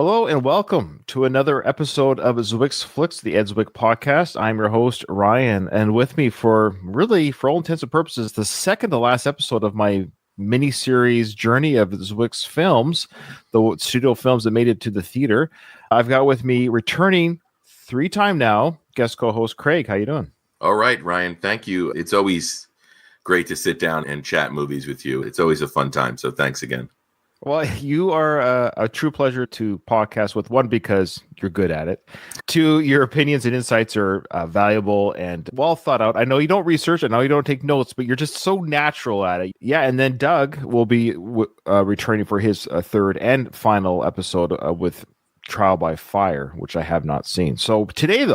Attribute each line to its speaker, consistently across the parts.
Speaker 1: Hello and welcome to another episode of Zwick's Flicks, the Ed Zwick podcast. I'm your host, Ryan, and with me for all intents and purposes, the second to last episode of my mini-series journey of Zwick's films, the studio films that made it to the theater. I've got with me returning three-time now guest co-host Craig. How you doing?
Speaker 2: All right, Ryan. Thank you. It's always great to sit down and chat movies with you. It's always a fun time. So thanks again.
Speaker 1: Well, you are a true pleasure to podcast with. One, because you're good at it. Two, your opinions and insights are valuable and well thought out. I know you don't research. I know you don't take notes, but you're just so natural at it. Yeah, and then Doug will be returning for his third and final episode with Trial by Fire, which I have not seen. So today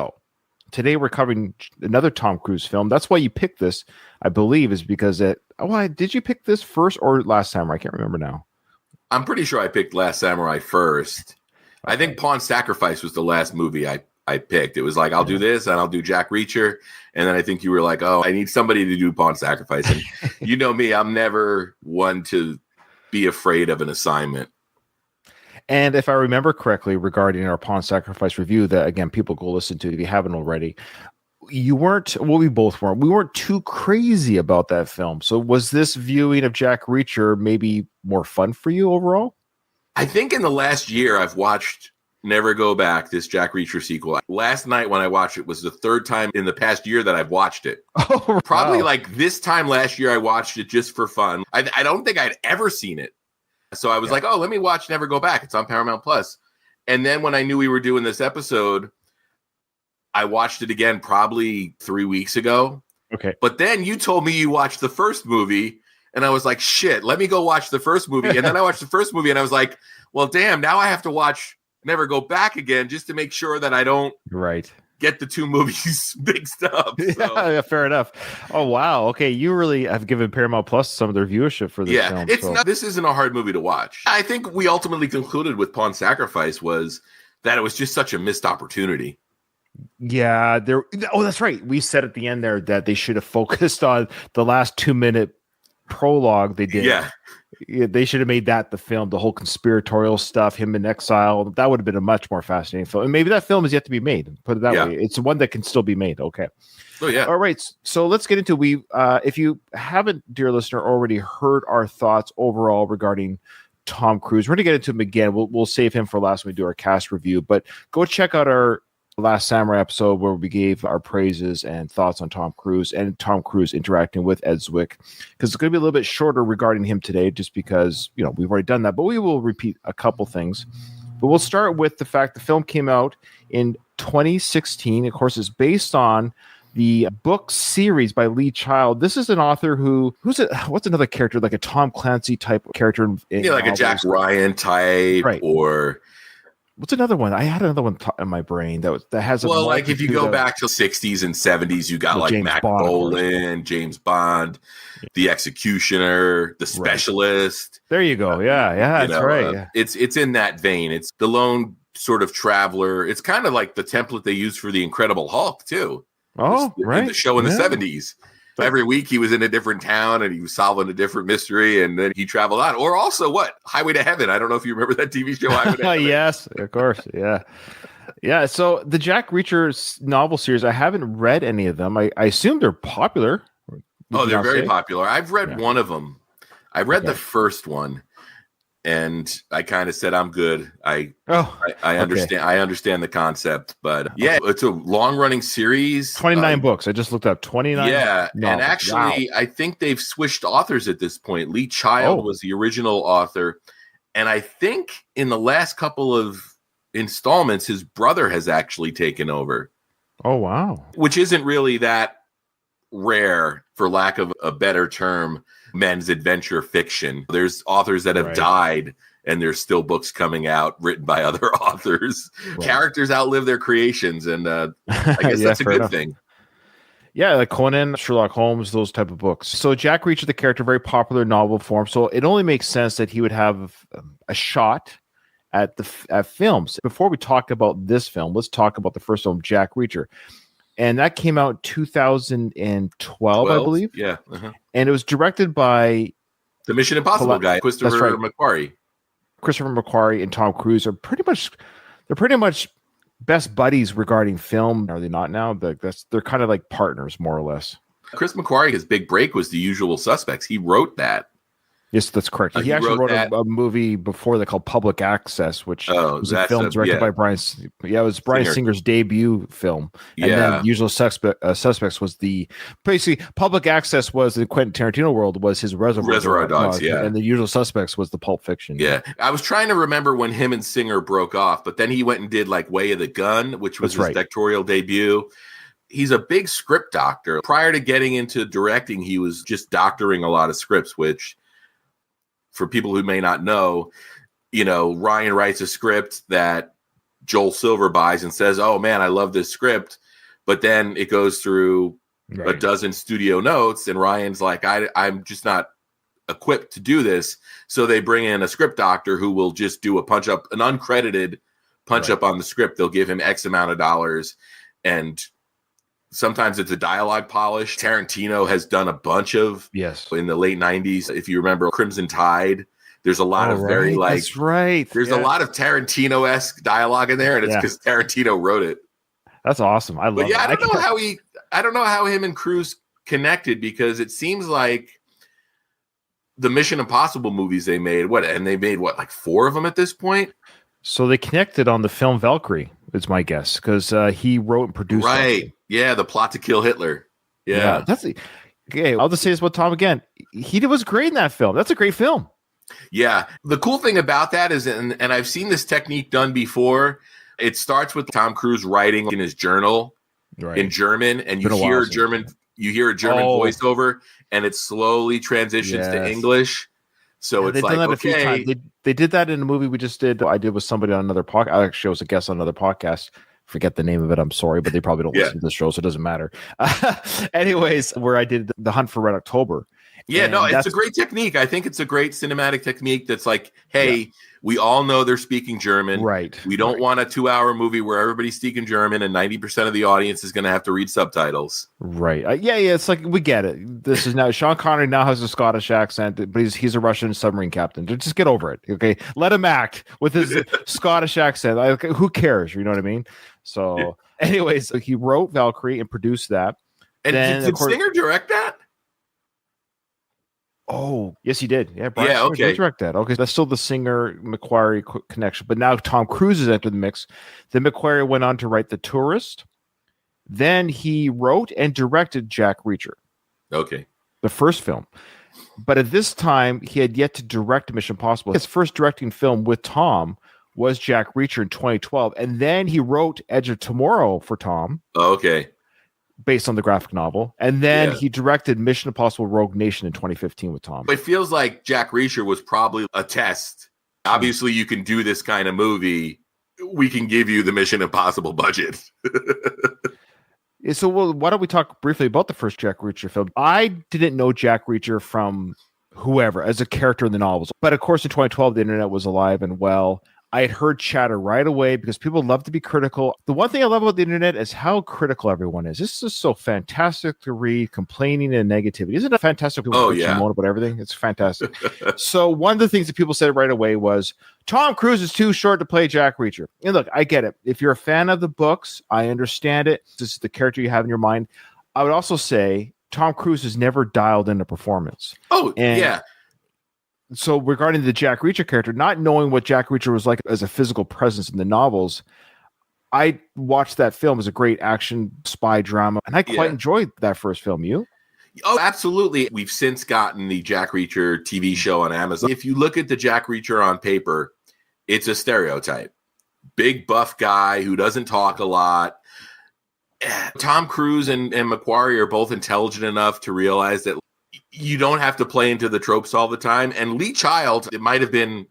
Speaker 1: we're covering another Tom Cruise film. That's why you picked this, I believe, is because did you pick this first or Last Samurai? I can't remember now.
Speaker 2: I'm pretty sure I picked Last Samurai first. Okay. I think Pawn Sacrifice was the last movie I picked. It was like, I'll do this and I'll do Jack Reacher. And then I think you were like, oh, I need somebody to do Pawn Sacrifice. And you know me, I'm never one to be afraid of an assignment.
Speaker 1: And if I remember correctly regarding our Pawn Sacrifice review that, again, people go listen to if you haven't already, you weren't, well, we both weren't. We weren't too crazy about that film. So was this viewing of Jack Reacher maybe more fun for you overall?
Speaker 2: I think in the last year I've watched Never Go Back, this Jack Reacher sequel. Last night when I watched it was the third time in the past year that I've watched it.
Speaker 1: Oh,
Speaker 2: probably
Speaker 1: wow.
Speaker 2: Like this time last year I watched it just for fun. I don't think I'd ever seen it. So I was like, oh, let me watch Never Go Back. It's on Paramount Plus. And then when I knew we were doing this episode, I watched it again probably 3 weeks ago.
Speaker 1: Okay.
Speaker 2: But then you told me you watched the first movie, and I was like, shit, let me go watch the first movie. And then I watched the first movie, and I was like, well, damn, now I have to watch Never Go Back again just to make sure that I don't get the two movies mixed up. So.
Speaker 1: Yeah, fair enough. Oh, wow. Okay, you really have given Paramount Plus some of their viewership for this film.
Speaker 2: This isn't a hard movie to watch. I think we ultimately concluded with Pawn Sacrifice was that it was just such a missed opportunity.
Speaker 1: Yeah, that's right. We said at the end there that they should have focused on the last 2-minute prologue they did.
Speaker 2: Yeah,
Speaker 1: they should have made that the film, the whole conspiratorial stuff, him in exile. That would have been a much more fascinating film. And maybe that film is yet to be made. Put it that way. It's one that can still be made. Okay.
Speaker 2: Oh yeah.
Speaker 1: All right. So let's get into if you haven't, dear listener, already heard our thoughts overall regarding Tom Cruise, we're going to get into him again. We'll save him for last when we do our cast review. But go check out our Last Samurai episode where we gave our praises and thoughts on Tom Cruise and Tom Cruise interacting with Ed Zwick, because it's going to be a little bit shorter regarding him today just because, we've already done that, but we will repeat a couple things. But we'll start with the fact the film came out in 2016. Of course, it's based on the book series by Lee Child. This is an author what's another character, like a Tom Clancy type character?
Speaker 2: Like a Jack Ryan type, right. Or
Speaker 1: what's another one? I had another one in my brain that has
Speaker 2: like if you go back to 60s and 70s, you got like James Mac Bolan, James Bond, The Executioner, The Specialist.
Speaker 1: There you go. Yeah, that's right.
Speaker 2: It's in that vein. It's the lone sort of traveler. It's kind of like the template they used for the Incredible Hulk too.
Speaker 1: Oh, right.
Speaker 2: The show in the 70s. Every week he was in a different town and he was solving a different mystery, and then he traveled on. Or also Highway to Heaven. I don't know if you remember that TV show, Highway to Heaven.
Speaker 1: Yes, of course. Yeah. Yeah. So the Jack Reacher novel series, I haven't read any of them. I assume they're popular.
Speaker 2: Oh, they're very popular. I've read one of them. I read the first one. And I kind of said, I'm good. I understand. I understand the concept, but it's a long running series.
Speaker 1: 29 books. I just looked up 29.
Speaker 2: Yeah. Novels. And actually, I think they've switched authors at this point. Lee Child was the original author. And I think in the last couple of installments, his brother has actually taken over.
Speaker 1: Oh, wow.
Speaker 2: Which isn't really that rare, for lack of a better term, men's adventure fiction. There's authors that have died and there's still books coming out written by other authors. Right. Characters outlive their creations, and I guess that's a good thing.
Speaker 1: Yeah, like Conan, Sherlock Holmes, those type of books. So Jack Reacher, the character, very popular novel form. So it only makes sense that he would have a shot at films. Before we talk about this film, let's talk about the first film, Jack Reacher. And that came out 2012, I believe.
Speaker 2: Yeah. Uh-huh.
Speaker 1: And it was directed by
Speaker 2: the Mission Impossible guy, Christopher McQuarrie.
Speaker 1: Christopher McQuarrie and Tom Cruise are pretty much best buddies regarding film. Are they not now? They're kind of like partners, more or less.
Speaker 2: Chris McQuarrie, his big break was The Usual Suspects. He wrote that.
Speaker 1: Yes, that's correct. He actually wrote a movie before that called Public Access, which was a film directed by Bryan. Yeah, it was Bryan Singer's debut film. And then Usual Suspects was basically Public Access was the Quentin Tarantino world, was his Reservoir Dogs, and the Usual Suspects was the Pulp Fiction.
Speaker 2: Yeah, I was trying to remember when him and Singer broke off, but then he went and did like Way of the Gun, which was his directorial debut. He's a big script doctor. Prior to getting into directing, he was just doctoring a lot of scripts, which, for people who may not know, Ryan writes a script that Joel Silver buys and says, "Oh man, I love this script." But then it goes through a dozen studio notes and Ryan's like, I'm just not equipped to do this. So they bring in a script doctor who will just do an uncredited punch up on the script. They'll give him X amount of dollars. And sometimes it's a dialogue polish. Tarantino has done a bunch of in the late 90s. If you remember Crimson Tide, there's a lot of very like
Speaker 1: that's right.
Speaker 2: There's a lot of Tarantino-esque dialogue in there, and it's because Tarantino wrote it.
Speaker 1: That's awesome. I love it.
Speaker 2: I don't know how him and Cruise connected, because it seems like the Mission Impossible movies they made, like 4 of them at this point?
Speaker 1: So they connected on the film Valkyrie, is my guess, because he wrote and produced.
Speaker 2: Right. Yeah, The Plot to Kill Hitler. Yeah.
Speaker 1: Okay, I'll just say this about Tom again. He was great in that film. That's a great film.
Speaker 2: Yeah. The cool thing about that is, and I've seen this technique done before, it starts with Tom Cruise writing in his journal in German, and you hear a German voiceover, and it slowly transitions to English. So it's like, okay.
Speaker 1: They did that in a movie we just did. I did with somebody on another podcast. Actually, I was a guest on another podcast. Forget the name of it. I'm sorry, but they probably don't listen to the show, so it doesn't matter. Anyways, where I did The Hunt for Red October.
Speaker 2: Yeah, no, it's a great technique. I think it's a great cinematic technique that's like, hey, we all know they're speaking German.
Speaker 1: Right.
Speaker 2: We don't want a 2-hour movie where everybody's speaking German and 90% of the audience is going to have to read subtitles.
Speaker 1: Right. Yeah. It's like, we get it. This is now, Sean Connery now has a Scottish accent, but he's a Russian submarine captain. Just get over it. Okay. Let him act with his Scottish accent. Who cares? You know what I mean? So anyways, he wrote Valkyrie and produced that.
Speaker 2: And did Singer direct that?
Speaker 1: Oh, yes, he did. Yeah, Bryan Singer did direct that. Okay, that's still the Singer-McQuarrie connection. But now Tom Cruise is entered the mix. Then McQuarrie went on to write The Tourist. Then he wrote and directed Jack Reacher.
Speaker 2: Okay.
Speaker 1: The first film. But at this time, he had yet to direct Mission Impossible. His first directing film with Tom was Jack Reacher in 2012. And then he wrote Edge of Tomorrow for Tom.
Speaker 2: Oh, okay.
Speaker 1: Based on the graphic novel. And then he directed Mission Impossible Rogue Nation in 2015 with Tom.
Speaker 2: It feels like Jack Reacher was probably a test. Obviously, you can do this kind of movie. We can give you the Mission Impossible budget.
Speaker 1: So, why don't we talk briefly about the first Jack Reacher film? I didn't know Jack Reacher from whoever as a character in the novels. But of course, in 2012, the internet was alive and well. I had heard chatter right away because people love to be critical. The one thing I love about the internet is how critical everyone is. This is so fantastic to read, complaining and negativity. Isn't it fantastic to moan about everything? It's fantastic. So one of the things that people said right away was, Tom Cruise is too short to play Jack Reacher. And look, I get it. If you're a fan of the books, I understand it. This is the character you have in your mind. I would also say Tom Cruise has never dialed in a performance. So regarding the Jack Reacher character, not knowing what Jack Reacher was like as a physical presence in the novels, I watched that film as a great action spy drama, and I quite enjoyed that first film. You?
Speaker 2: Oh, absolutely. We've since gotten the Jack Reacher TV show on Amazon. If you look at the Jack Reacher on paper, it's a stereotype. Big buff guy who doesn't talk a lot. Tom Cruise and McQuarrie are both intelligent enough to realize that you don't have to play into the tropes all the time. And Lee Child, it might have been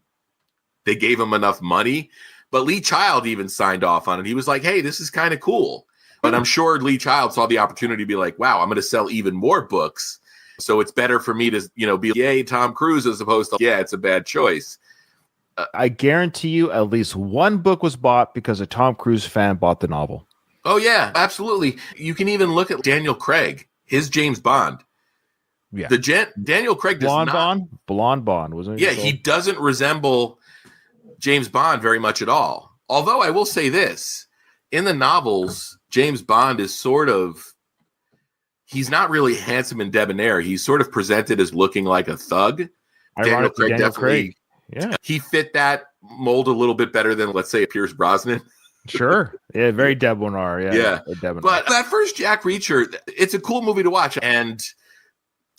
Speaker 2: they gave him enough money, but Lee Child even signed off on it. He was like, hey, this is kind of cool. But I'm sure Lee Child saw the opportunity to be like, wow, I'm going to sell even more books. So it's better for me to, be, yay, Tom Cruise, as opposed to, it's a bad choice.
Speaker 1: I guarantee you at least one book was bought because a Tom Cruise fan bought the novel.
Speaker 2: Oh, yeah, absolutely. You can even look at Daniel Craig, his James Bond.
Speaker 1: Yeah.
Speaker 2: Daniel Craig does
Speaker 1: Blonde Bond, wasn't it?
Speaker 2: Yeah, he doesn't resemble James Bond very much at all. Although I will say this, in the novels, James Bond is he's not really handsome and debonair. He's sort of presented as looking like a thug. Daniel Craig.
Speaker 1: Yeah.
Speaker 2: He fit that mold a little bit better than, let's say, Pierce Brosnan.
Speaker 1: Sure. Yeah, very debonair. Yeah.
Speaker 2: But that first Jack Reacher, it's a cool movie to watch. And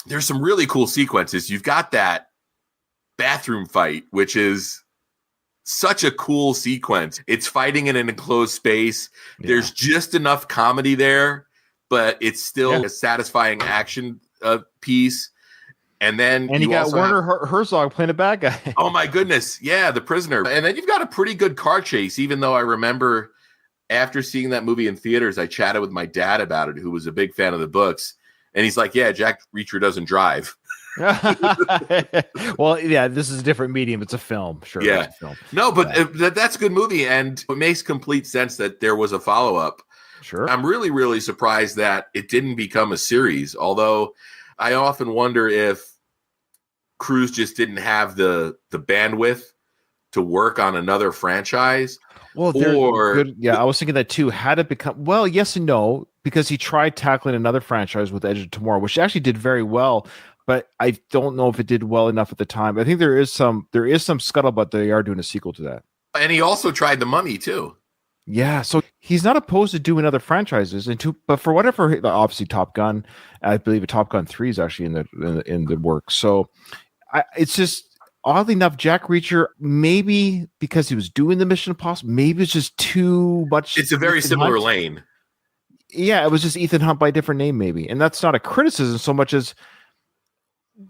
Speaker 2: there's some really cool sequences. You've got that bathroom fight, which is such a cool sequence. It's fighting in an enclosed space. Yeah. There's just enough comedy there, but it's still a satisfying action piece. And then
Speaker 1: you got Werner Herzog playing a bad guy.
Speaker 2: Oh my goodness. Yeah, The Prisoner. And then you've got a pretty good car chase, even though I remember after seeing that movie in theaters, I chatted with my dad about it, who was a big fan of the books. And he's like, yeah, Jack Reacher doesn't drive.
Speaker 1: Well, yeah, this is a different medium. It's a film. Sure.
Speaker 2: Yeah.
Speaker 1: Film.
Speaker 2: No, but that's a good movie. And it makes complete sense that there was a follow-up.
Speaker 1: Sure.
Speaker 2: I'm really, really surprised that it didn't become a series, although I often wonder if Cruise just didn't have the bandwidth to work on another franchise.
Speaker 1: Well, I was thinking that too. Had it become, well, yes and no, because he tried tackling another franchise with Edge of Tomorrow, which actually did very well, but I don't know if it did well enough at the time. I think there is some scuttlebutt they are doing a sequel to that.
Speaker 2: And he also tried The Mummy too.
Speaker 1: Yeah, so he's not opposed to doing other franchises, but for whatever, obviously Top Gun, I believe Top Gun 3 is actually in the works. So it's just oddly enough, Jack Reacher, maybe because he was doing the Mission Impossible, maybe it's just too much.
Speaker 2: It's a very similar lane.
Speaker 1: Yeah, it was just Ethan Hunt by a different name, maybe, and that's not a criticism so much as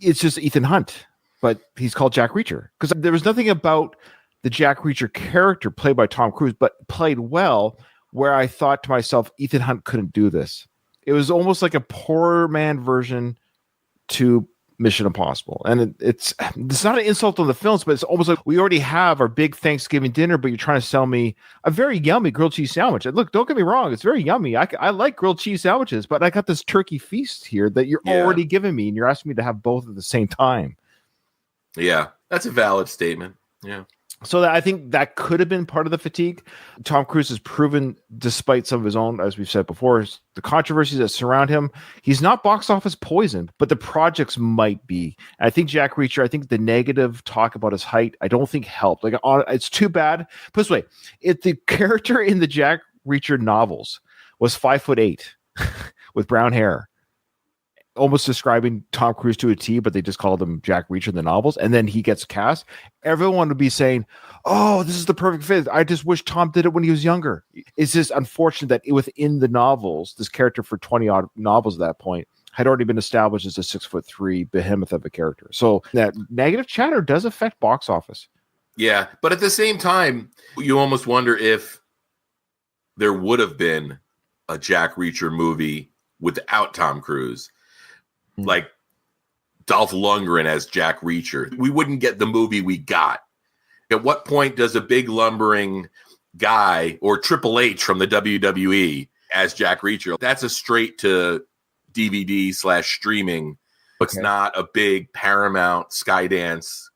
Speaker 1: it's just Ethan Hunt, but he's called Jack Reacher because there was nothing about the Jack Reacher character played by Tom Cruise, but played well, where I thought to myself, Ethan Hunt couldn't do this. It was almost like a poor man version to Mission Impossible. And it's not an insult on the films, but it's almost like we already have our big Thanksgiving dinner, but you're trying to sell me a very yummy grilled cheese sandwich. And look, don't get me wrong, it's very yummy. I like grilled cheese sandwiches, but I got this turkey feast here that you're already giving me, and you're asking me to have both at the same time.
Speaker 2: Yeah, that's a valid statement. Yeah.
Speaker 1: So I think that could have been part of the fatigue. Tom Cruise has proven, despite some of his own, as we've said before, the controversies that surround him, he's not box office poison, but the projects might be. And I think Jack Reacher, I think the negative talk about his height, I don't think helped. Like, it's too bad. Put this way, if the character in the Jack Reacher novels was 5'8" with brown hair, almost describing Tom Cruise to a T, but they just called him Jack Reacher in the novels, and then he gets cast, everyone would be saying, oh, this is the perfect fit. I just wish Tom did it when he was younger. It's just unfortunate that within the novels, this character for 20 odd novels at that point had already been established as a 6'3" behemoth of a character. So that negative chatter does affect box office.
Speaker 2: Yeah, but at the same time, you almost wonder if there would have been a Jack Reacher movie without Tom Cruise. Like Dolph Lundgren as Jack Reacher. We wouldn't get the movie we got. At what point does a big lumbering guy or Triple H from the WWE as Jack Reacher? That's a straight to DVD/streaming. It's not a big Paramount Skydance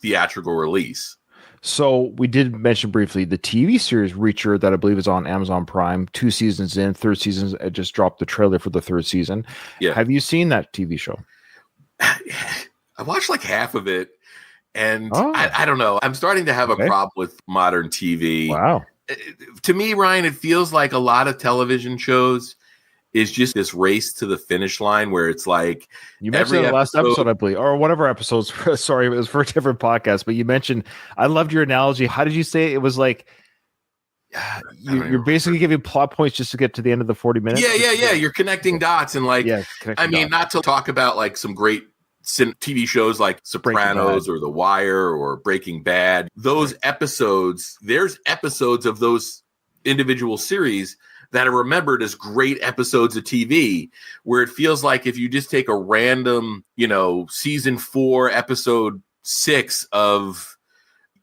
Speaker 2: theatrical release.
Speaker 1: So we did mention briefly the TV series Reacher that I believe is on Amazon Prime, 2 seasons in, third season. I just dropped the trailer for the third season.
Speaker 2: Yeah.
Speaker 1: Have you seen that TV show?
Speaker 2: I watched like half of it, and I don't know. I'm starting to have a problem with modern TV.
Speaker 1: Wow.
Speaker 2: To me, Ryan, it feels like a lot of television shows is just this race to the finish line where it's like
Speaker 1: you mentioned the last episode, I believe, or whatever episodes. Sorry, it was for a different podcast, but you mentioned, I loved your analogy. How did you say it? It was like you're basically giving plot points just to get to the end of the 40 minutes.
Speaker 2: Yeah. You're connecting dots and not to talk about like some great TV shows like Sopranos or The Wire or Breaking Bad. Those episodes, there's episodes of those individual series that are remembered as great episodes of TV, where it feels like if you just take a random, season 4, episode 6 of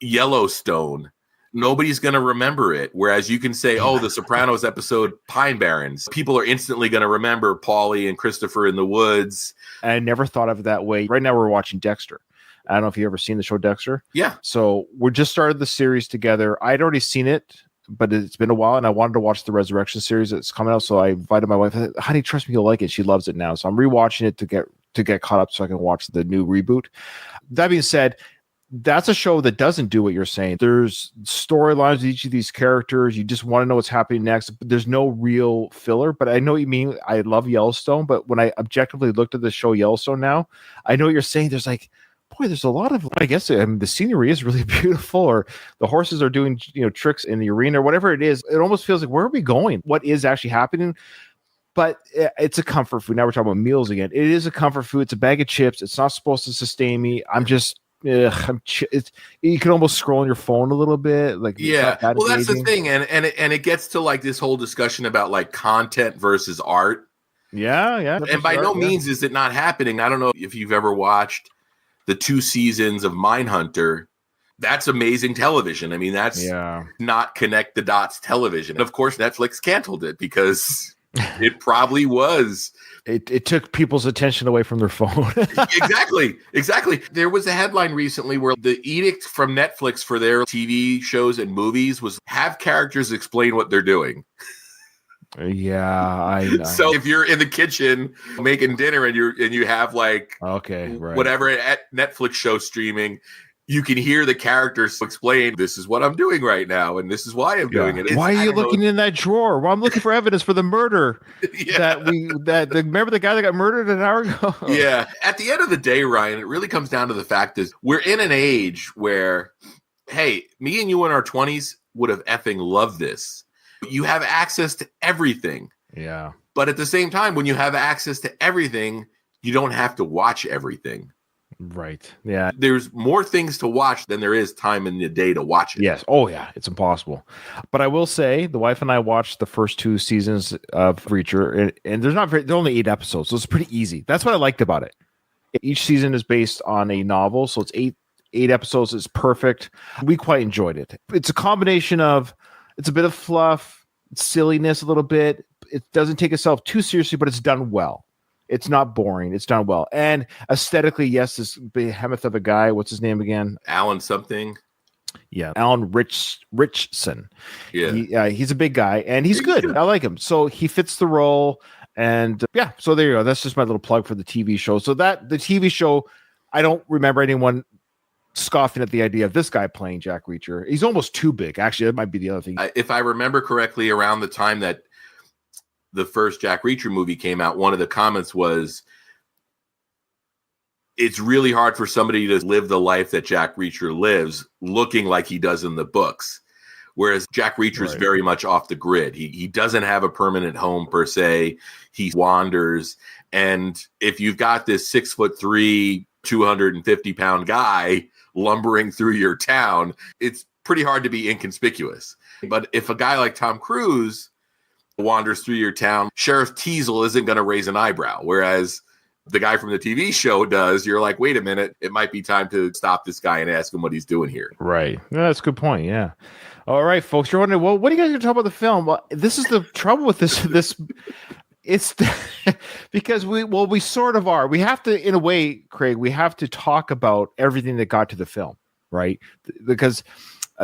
Speaker 2: Yellowstone, nobody's going to remember it. Whereas you can say, the Sopranos episode, Pine Barrens, people are instantly going to remember Paulie and Christopher in the woods.
Speaker 1: I never thought of it that way. Right now we're watching Dexter. I don't know if you ever seen the show Dexter.
Speaker 2: Yeah.
Speaker 1: So we just started the series together. I'd already seen it, but it's been a while, and I wanted to watch the Resurrection series that's coming out. So I invited my wife. Honey, trust me, you'll like it. She loves it now. So I'm rewatching it to get caught up so I can watch the new reboot. That being said, that's a show that doesn't do what you're saying. There's storylines with each of these characters. You just want to know what's happening next. There's no real filler, but I know what you mean. I love Yellowstone, but when I objectively looked at the show Yellowstone now, I know what you're saying. There's like, boy, there's a lot of, I guess, the scenery is really beautiful, or the horses are doing, tricks in the arena, or whatever it is. It almost feels like, where are we going? What is actually happening? But it's a comfort food. Now we're talking about meals again. It is a comfort food. It's a bag of chips. It's not supposed to sustain me. I'm just, you can almost scroll on your phone a little bit. Like,
Speaker 2: yeah, well, that's the thing. And it gets to like this whole discussion about like content versus art.
Speaker 1: Yeah.
Speaker 2: And by no means is it not happening. I don't know if you've ever watched the 2 seasons of Mindhunter. That's amazing television. I mean, that's not connect the dots television. And of course, Netflix canceled it because it probably was.
Speaker 1: It took people's attention away from their phone.
Speaker 2: Exactly. There was a headline recently where the edict from Netflix for their TV shows and movies was have characters explain what they're doing.
Speaker 1: Yeah, I know.
Speaker 2: So if you're in the kitchen making dinner and you have like whatever at Netflix show streaming, you can hear the characters explain, this is what I'm doing right now, and this is why I'm doing it.
Speaker 1: Why are you looking in that drawer? Well, I'm looking for evidence for the murder. Remember the guy that got murdered an hour ago?
Speaker 2: Yeah. At the end of the day, Ryan, it really comes down to the fact is we're in an age where, hey, me and you in our 20s would have effing loved this. You have access to everything.
Speaker 1: Yeah.
Speaker 2: But at the same time, when you have access to everything, you don't have to watch everything.
Speaker 1: Right. Yeah.
Speaker 2: There's more things to watch than there is time in the day to watch it.
Speaker 1: Yes. Oh, yeah. It's impossible. But I will say, the wife and I watched the first 2 seasons of Reacher, and there's only 8 episodes, so it's pretty easy. That's what I liked about it. Each season is based on a novel, so it's 8 episodes. It's perfect. We quite enjoyed it. It's a combination of, it's a bit of fluff, silliness a little bit. It doesn't take itself too seriously, but it's done well. It's not boring. It's done well. And aesthetically, yes, this behemoth of a guy, what's his name again?
Speaker 2: Alan something.
Speaker 1: Yeah, Alan Richson.
Speaker 2: Yeah.
Speaker 1: He's a big guy, and he's good. I like him. So he fits the role. And so there you go. That's just my little plug for the TV show. So the TV show, I don't remember anyone scoffing at the idea of this guy playing Jack Reacher. He's almost too big. Actually, that might be the other thing.
Speaker 2: If I remember correctly, around the time that the first Jack Reacher movie came out, one of the comments was, it's really hard for somebody to live the life that Jack Reacher lives looking like he does in the books. Whereas Jack Reacher is very much off the grid. He doesn't have a permanent home per se. He wanders. And if you've got this 6'3", 250-pound guy lumbering through your town, it's pretty hard to be inconspicuous. But if a guy like Tom Cruise wanders through your town, Sheriff Teasel isn't going to raise an eyebrow. Whereas the guy from the TV show does, you're like, wait a minute, it might be time to stop this guy and ask him what he's doing here.
Speaker 1: Right. Yeah, that's a good point. Yeah. All right, folks. You're wondering, well, what are you guys going to talk about the film? Well, this is the trouble with this. It's because we sort of are. We have to, in a way, Craig, we have to talk about everything that got to the film, right? Because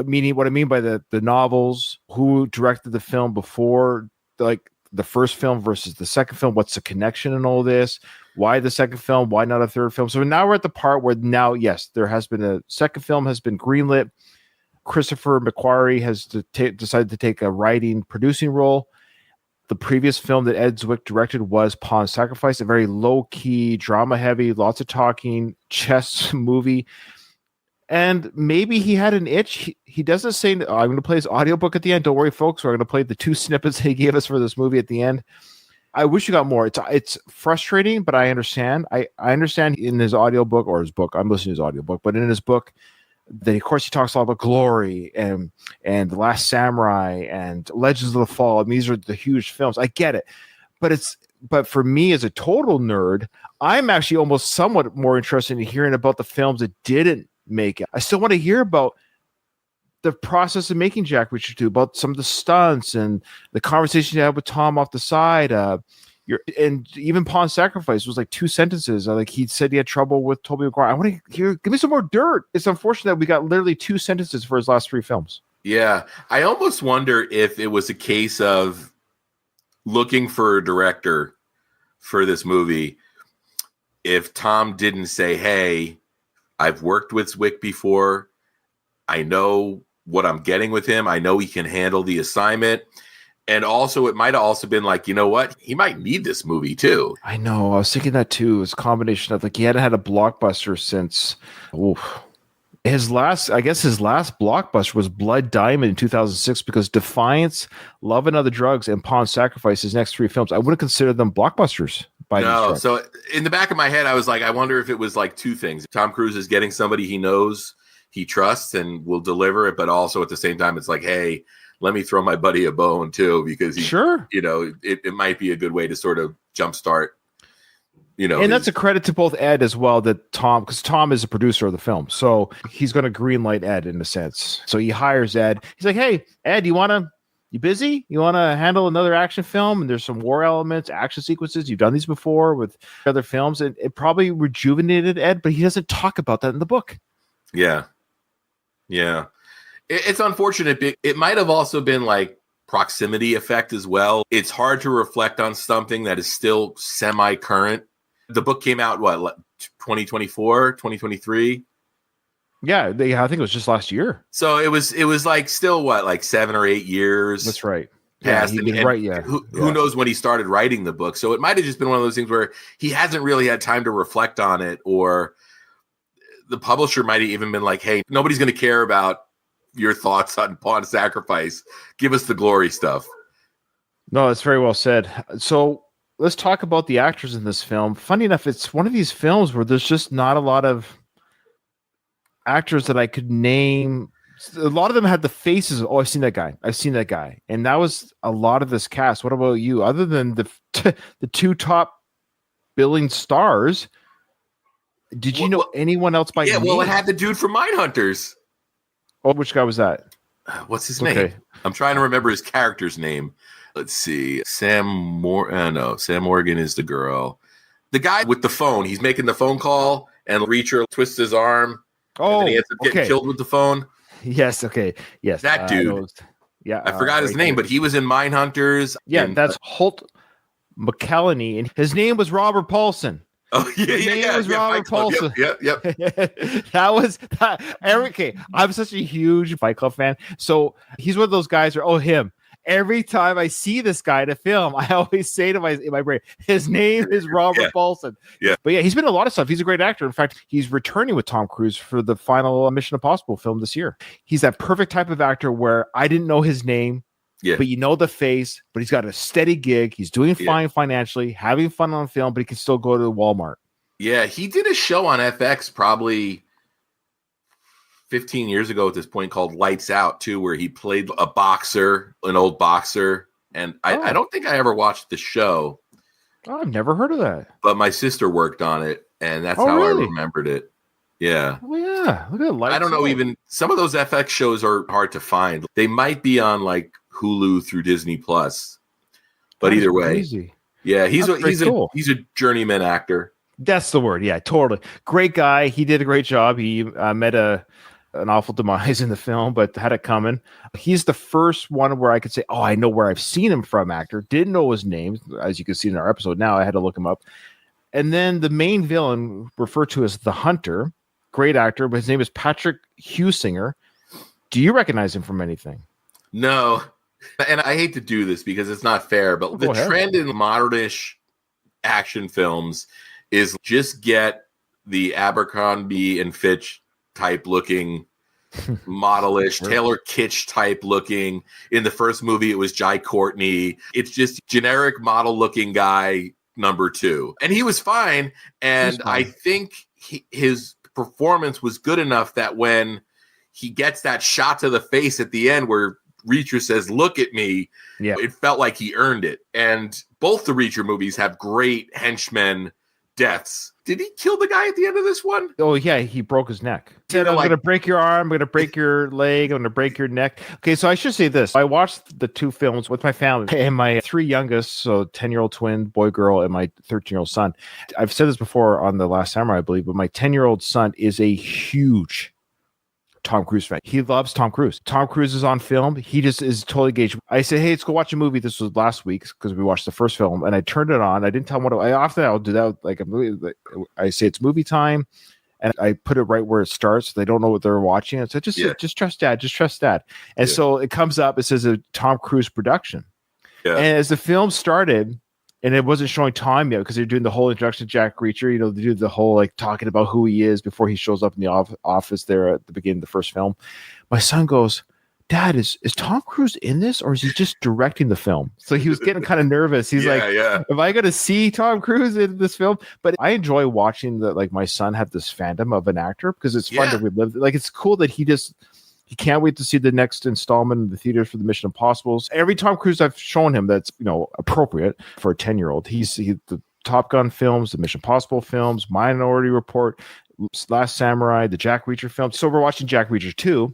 Speaker 1: meaning what I mean by the novels, who directed the film before, like the first film versus the second film, what's the connection in all this? Why the second film? Why not a third film? So now we're at the part where now, yes, there has been a second film has been greenlit. Christopher McQuarrie has decided to take a writing, producing role. The previous film that Ed Zwick directed was Pawn Sacrifice, a very low-key, drama-heavy, lots of talking, chess movie. And maybe he had an itch. He doesn't say, I'm going to play his audiobook at the end. Don't worry, folks. We're going to play the 2 snippets he gave us for this movie at the end. I wish you got more. It's frustrating, but I understand. I understand in his audiobook, or his book, I'm listening to his audiobook, but in his book, that of course he talks a lot about Glory and The Last Samurai and Legends of the Fall. And these are the huge films. I get it. But for me as a total nerd, I'm actually almost somewhat more interested in hearing about the films that didn't make it. I still want to hear about the process of making Jack Reacher 2, about some of the stunts and the conversation you had with Tom off the side. And even Pawn Sacrifice was like 2 sentences. Like he said he had trouble with Tobey Maguire. I want to hear, give me some more dirt. It's unfortunate that we got literally 2 sentences for his last 3 films.
Speaker 2: Yeah. I almost wonder if it was a case of looking for a director for this movie. If Tom didn't say, hey, I've worked with Zwick before. I know what I'm getting with him. I know he can handle the assignment. And also, it might have also been like, you know what? He might need this movie too.
Speaker 1: I know. I was thinking that too. It's a combination of like he hadn't had a blockbuster since his last blockbuster was Blood Diamond in 2006 because Defiance, Love and Other Drugs, and Pawn Sacrifice, his next 3 films, I wouldn't consider them blockbusters.
Speaker 2: No. So in the back of my head, I was like, I wonder if it was like 2 things. Tom Cruise is getting somebody he knows, he trusts, and will deliver it. But also at the same time, it's like, hey, let me throw my buddy a bone too, because it might be a good way to sort of jumpstart,
Speaker 1: And that's a credit to both Ed as well, that Tom, because Tom is a producer of the film. So he's going to greenlight Ed in a sense. So he hires Ed. He's like, hey, Ed, you busy? You want to handle another action film? And there's some war elements, action sequences. You've done these before with other films. And it probably rejuvenated Ed, but he doesn't talk about that in the book.
Speaker 2: Yeah. Yeah. It's unfortunate. It might have also been like proximity effect as well. It's hard to reflect on something that is still semi-current. The book came out, 2024, 2023?
Speaker 1: Yeah, I think it was just last year.
Speaker 2: So it was like still like 7 or 8 years.
Speaker 1: That's right.
Speaker 2: Past,
Speaker 1: yeah, right. Yeah.
Speaker 2: Who knows when he started writing the book? So it might have just been one of those things where he hasn't really had time to reflect on it, or the publisher might have even been like, "Hey, nobody's going to care about your thoughts on Pawn Sacrifice. Give us the glory stuff."
Speaker 1: No, that's very well said. So let's talk about the actors in this film. Funny enough, it's one of these films where there's just not a lot of actors that I could name. A lot of them had the faces. Oh, I've seen that guy. And that was a lot of this cast. What about you? Other than the 2 top billing stars, did you know anyone else by name?
Speaker 2: Yeah, well, it had the dude from Mindhunters.
Speaker 1: Oh, which guy was that?
Speaker 2: What's his name? I'm trying to remember his character's name. Let's see. Sam Morgan is the girl. The guy with the phone. He's making the phone call, and Reacher twists his arm.
Speaker 1: Oh,
Speaker 2: and then he ends up getting killed with the phone.
Speaker 1: Yes. Okay. Yes.
Speaker 2: That dude. I forgot his name, but he was in Mindhunters.
Speaker 1: Yeah, that's Holt McCallany, and his name was Robert Paulson.
Speaker 2: Oh yeah.
Speaker 1: Was Robert Paulson.
Speaker 2: Yep.
Speaker 1: That was that. Okay, I'm such a huge Fight Club fan, so he's one of those guys where him. Every time I see this guy in a film, I always say to in my brain, his name is Robert Paulson.
Speaker 2: Yeah.
Speaker 1: But yeah, he's been in a lot of stuff. He's a great actor. In fact, he's returning with Tom Cruise for the final Mission Impossible film this year. He's that perfect type of actor where I didn't know his name, but you know the face, but he's got a steady gig. He's doing fine financially, having fun on film, but he can still go to Walmart. Yeah,
Speaker 2: he did a show on FX probably 15 years ago at this point called Lights Out too, where he played a boxer, an old boxer. And I don't think I ever watched the show.
Speaker 1: Oh, I've never heard of that.
Speaker 2: But my sister worked on it, and that's how I remembered it. Yeah.
Speaker 1: Oh, yeah. Look at Lights
Speaker 2: I don't know,
Speaker 1: Out.
Speaker 2: even some of those FX shows are hard to find. They might be on like Hulu through Disney Plus. But either way.
Speaker 1: Crazy.
Speaker 2: Yeah, he's a journeyman actor.
Speaker 1: That's the word. Yeah, totally. Great guy. He did a great job. He met an awful demise in the film, but had it coming. He's the first one where I could say, I know where I've seen him from, actor. Didn't know his name. As you can see in our episode now, I had to look him up. And then the main villain, referred to as the Hunter, great actor, but his name is Patrick Husinger. Do you recognize him from anything?
Speaker 2: No. And I hate to do this because it's not fair, but the trend in modernish action films is just get the Abercrombie and Fitch type looking, modelish, Taylor Kitsch type looking. In the first movie, it was Jai Courtney. It's just generic model looking guy number 2. And he was fine. And I think his performance was good enough that when he gets that shot to the face at the end where Reacher says, "Look at me," it felt like he earned it. And both the Reacher movies have great henchmen deaths. Did he kill the guy at the end of this one?
Speaker 1: Oh yeah, he broke his neck. He said, I'm going to break your arm, I'm going to break your leg, I'm going to break your neck. Okay, so I should say this. I watched the two films with my family and my three youngest, so 10-year-old twin, boy, girl, and my 13-year-old son. I've said this before on The Last Samurai, I believe, but my 10-year-old son is a huge Tom Cruise fan. He loves Tom Cruise. Tom Cruise is on film. He just is totally engaged. I said, hey, let's go watch a movie. This was last week because we watched the first film, and I turned it on. I didn't tell him I'll do that. Like a movie. I say it's movie time, and I put it right where it starts. So they don't know what they're watching. And so just trust dad. Just trust dad. And so it comes up. It says a Tom Cruise production. Yeah. And as the film started, and it wasn't showing Tom yet because they're doing the whole introduction to Jack Reacher. You know, they do the whole like talking about who he is before he shows up in the office there at the beginning of the first film. My son goes, Dad, is Tom Cruise in this, or is he just directing the film? So he was getting kind of nervous. He's am I going to see Tom Cruise in this film? But I enjoy watching my son have this fandom of an actor because it's fun to relive. Like, it's cool that he can't wait to see the next installment in the theaters for the Mission Impossibles. Every Tom Cruise I've shown him that's, appropriate for a 10-year-old. He's the Top Gun films, the Mission Impossible films, Minority Report, Last Samurai, the Jack Reacher film. So we're watching Jack Reacher 2.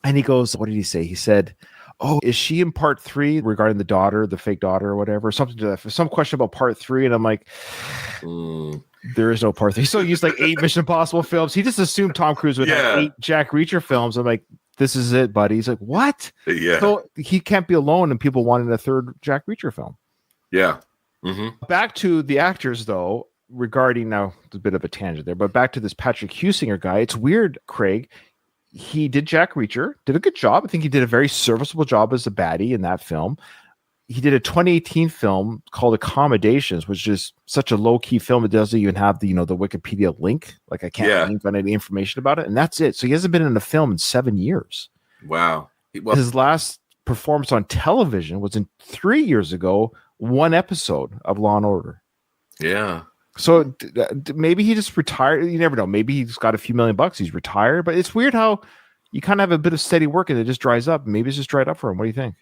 Speaker 1: And he goes, what did he say? He said, oh, is she in part 3 regarding the daughter, the fake daughter or whatever? Something to that. Some question about part 3. And I'm like, there is no part 3. So he used 8 Mission Impossible films. He just assumed Tom Cruise would have 8 Jack Reacher films. I'm like, this is it, buddy. He's like, what?
Speaker 2: Yeah.
Speaker 1: So he can't be alone, and people wanted a third Jack Reacher film.
Speaker 2: Yeah. Mm-hmm.
Speaker 1: Back to the actors, though, regarding now, it's a bit of a tangent there, but back to this Patrick Husinger guy. It's weird, Craig. He did Jack Reacher, did a good job. I think he did a very serviceable job as a baddie in that film. He did a 2018 film called Accommodations, which is such a low-key film. It doesn't even have the Wikipedia link. Like, I can't link on any information about it. And that's it. So he hasn't been in a film in 7 years.
Speaker 2: Wow.
Speaker 1: His last performance on television was 3 years ago, one episode of Law and Order.
Speaker 2: Yeah.
Speaker 1: So maybe he just retired. You never know. Maybe he's got a few $1 million. He's retired. But it's weird how you kind of have a bit of steady work and it just dries up. Maybe it's just dried up for him. What do you think?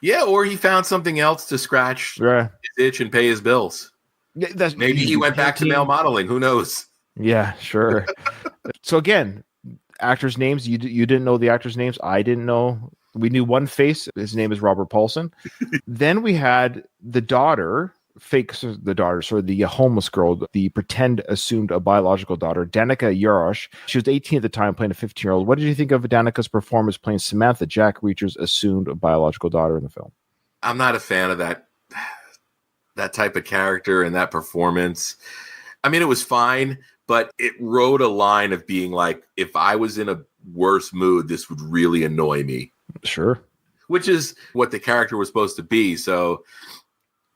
Speaker 2: Yeah, or he found something else to scratch his itch and pay his bills.
Speaker 1: Yeah,
Speaker 2: maybe he went back to male modeling. Who knows?
Speaker 1: Yeah, sure. So again, actors' names. You didn't know the actors' names. I didn't know. We knew one face. His name is Robert Paulson. Then we had the daughter. The homeless girl, the pretend assumed a biological daughter, Danica Yarosh. She was 18 at the time, playing a 15-year-old. What did you think of Danica's performance playing Samantha, Jack Reacher's assumed a biological daughter in the film?
Speaker 2: I'm not a fan of that type of character and that performance. I mean, it was fine, but it rode a line of being like, if I was in a worse mood, this would really annoy me.
Speaker 1: Sure.
Speaker 2: Which is what the character was supposed to be. So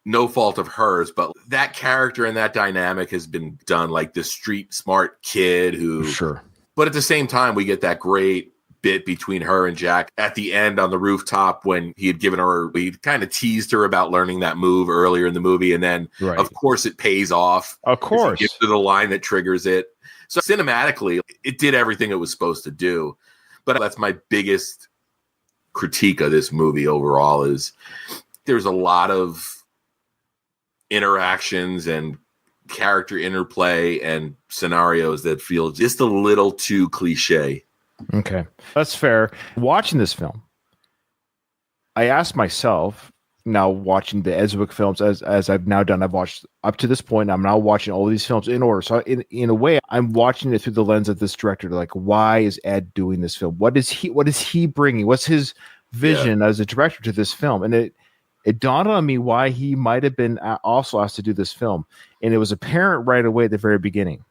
Speaker 2: no fault of hers, but that character and that dynamic has been done like the street smart kid who,
Speaker 1: sure.
Speaker 2: But at the same time, we get that great bit between her and Jack at the end on the rooftop when he kind of teased her about learning that move earlier in the movie. And then of course it pays off.
Speaker 1: Of course.
Speaker 2: He gets to the line that triggers it. So cinematically, it did everything it was supposed to do. But that's my biggest critique of this movie overall is there's a lot of interactions and character interplay and scenarios that feel just a little too cliche.
Speaker 1: Okay, that's fair. Watching this film, I asked myself, now watching the Edswick films as I've now done, I've watched up to this point, I'm now watching all these films in order. So in a way, I'm watching it through the lens of this director. Like, why is Ed doing this film? What is he bringing? What's his vision as a director to this film? And it dawned on me why he might have been also asked to do this film. And it was apparent right away at the very beginning.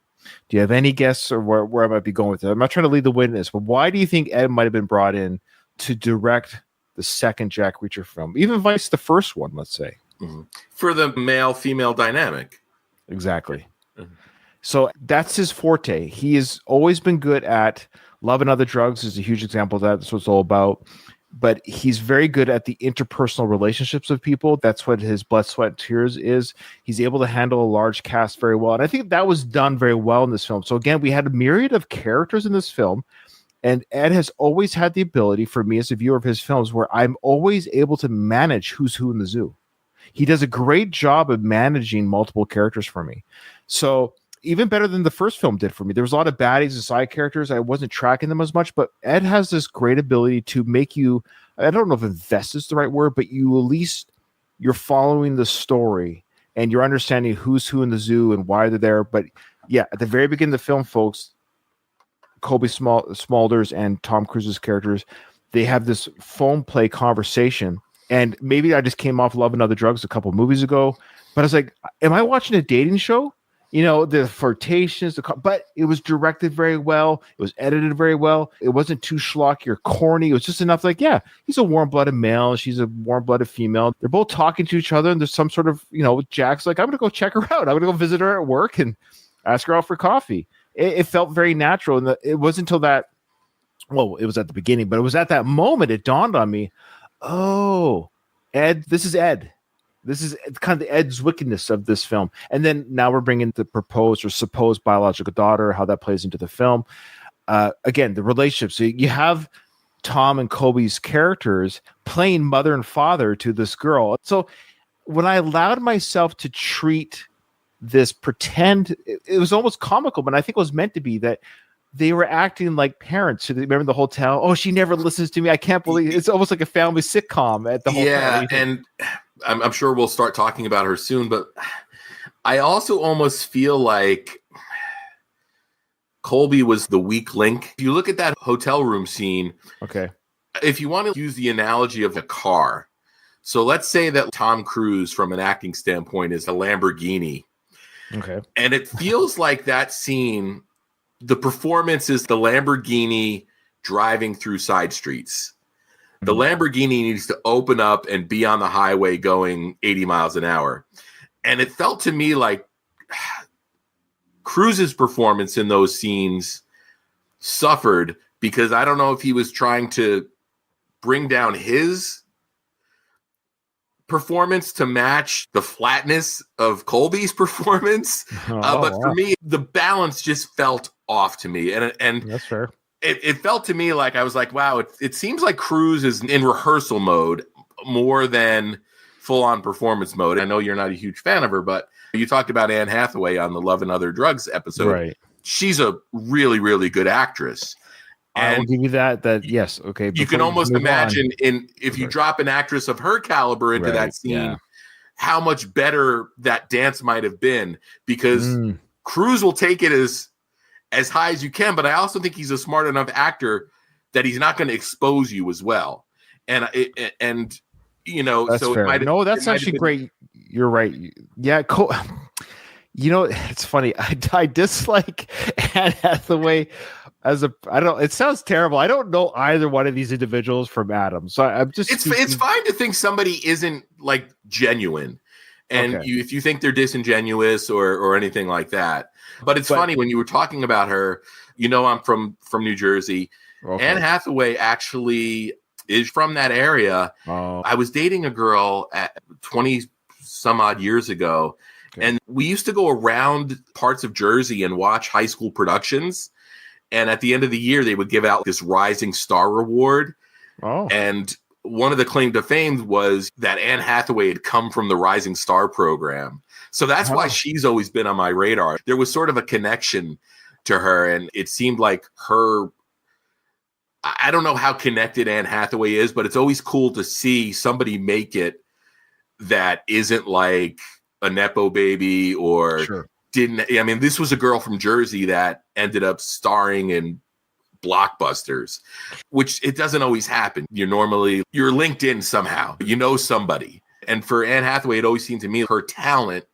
Speaker 1: Do you have any guesses or where I might be going with it? I'm not trying to lead the witness, but why do you think Ed might have been brought in to direct the second Jack Reacher film? Even vice the first one, let's say.
Speaker 2: Mm-hmm. For the male-female dynamic.
Speaker 1: Exactly. Mm-hmm. So that's his forte. He has always been good at Love and Other Drugs is a huge example of that. That's what it's all about. But he's very good at the interpersonal relationships of people. That's what his Blood, Sweat, and Tears is. He's able to handle a large cast very well. And I think that was done very well in this film. So again, we had a myriad of characters in this film. And Ed has always had the ability for me as a viewer of his films where I'm always able to manage who's who in the zoo. He does a great job of managing multiple characters for me. So even better than the first film did for me. There was a lot of baddies and side characters. I wasn't tracking them as much, but Ed has this great ability to make you, I don't know if invest is the right word, but you at least you're following the story and you're understanding who's who in the zoo and why they're there. But yeah, at the very beginning of the film, folks, Colby Smulders and Tom Cruise's characters, they have this phone play conversation. And maybe I just came off Love and Other Drugs a couple movies ago, but I was like, am I watching a dating show? You know, the flirtations, but it was directed very well. It was edited very well. It wasn't too schlocky or corny. It was just enough like, yeah, he's a warm-blooded male. She's a warm-blooded female. They're both talking to each other, and there's some sort of, you know, Jack's like, I'm going to go check her out. I'm going to go visit her at work and ask her out for coffee. It felt very natural. And it wasn't until that, well, it was at the beginning, but it was at that moment it dawned on me, oh, Ed, this is Ed. This is kind of the Ed's wickedness of this film. And then now we're bringing the proposed or supposed biological daughter, how that plays into the film. Again, the relationship. So you have Tom and Colby's characters playing mother and father to this girl. So when I allowed myself to treat this pretend, it was almost comical, but I think it was meant to be that they were acting like parents. So remember the hotel? Oh, she never listens to me. I can't believe it's almost like a family sitcom at the hotel.
Speaker 2: Yeah, and I'm sure we'll start talking about her soon, but I also almost feel like Colby was the weak link. If you look at that hotel room scene,
Speaker 1: okay,
Speaker 2: if you want to use the analogy of a car, so let's say that Tom Cruise, from an acting standpoint, is a Lamborghini.
Speaker 1: Okay.
Speaker 2: And it feels like that scene, the performance is the Lamborghini driving through side streets. The Lamborghini needs to open up and be on the highway going 80 miles an hour. And it felt to me like Cruise's performance in those scenes suffered because I don't know if he was trying to bring down his performance to match the flatness of Colby's performance. But for me, the balance just felt off to me. And
Speaker 1: that's fair.
Speaker 2: It felt to me like I was like, wow, it seems like Cruise is in rehearsal mode more than full-on performance mode. I know you're not a huge fan of her, but you talked about Anne Hathaway on the Love and Other Drugs episode.
Speaker 1: Right.
Speaker 2: She's a really, really good actress.
Speaker 1: I will give you that yes, okay.
Speaker 2: You can almost imagine if you drop an actress of her caliber into that scene, how much better that dance might have been, because Cruise will take it as high as you can, but I also think he's a smart enough actor that he's not going to expose you as well. And you know,
Speaker 1: that's
Speaker 2: so
Speaker 1: fair.
Speaker 2: it might.
Speaker 1: No, that's actually great. You're right. Yeah, cool. You know, it's funny. I dislike Anne Hathaway I don't know. It sounds terrible. I don't know either one of these individuals from Adam, so I'm just.
Speaker 2: It's fine to think somebody isn't like genuine, and if you think they're disingenuous or anything like that. But it's funny when you were talking about her. You know, I'm from New Jersey. Okay. Anne Hathaway actually is from that area. Oh. I was dating a girl at 20 some odd years ago, and we used to go around parts of Jersey and watch high school productions. And at the end of the year, they would give out this Rising Star Award. Oh. And one of the claim to fame was that Anne Hathaway had come from the Rising Star program. So that's why she's always been on my radar. There was sort of a connection to her, and it seemed like her. I don't know how connected Anne Hathaway is, but it's always cool to see somebody make it that isn't like a Nepo baby or this was a girl from Jersey that ended up starring in blockbusters, which it doesn't always happen. You're linked in somehow, you know somebody. And for Anne Hathaway, it always seemed to me her talent,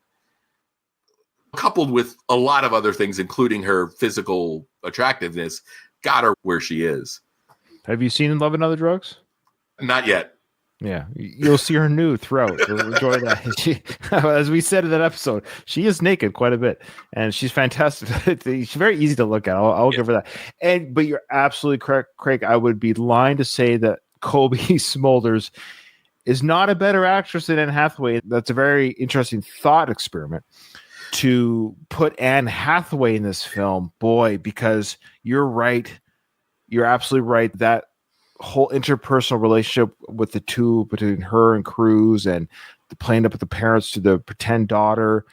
Speaker 2: coupled with a lot of other things, including her physical attractiveness, got her where she is.
Speaker 1: Have you seen Love and Other Drugs?
Speaker 2: Not yet.
Speaker 1: Yeah, you'll see her nude throughout. Enjoy that. As we said in that episode, she is naked quite a bit, and she's fantastic. She's very easy to look at. I'll give her that. But you're absolutely correct, Craig. I would be lying to say that Colby Smulders is not a better actress than Anne Hathaway. That's a very interesting thought experiment to put Anne Hathaway in this film, boy, because you're right. You're absolutely right. That whole interpersonal relationship with the two between her and Cruise and playing up with the parents to the pretend daughter.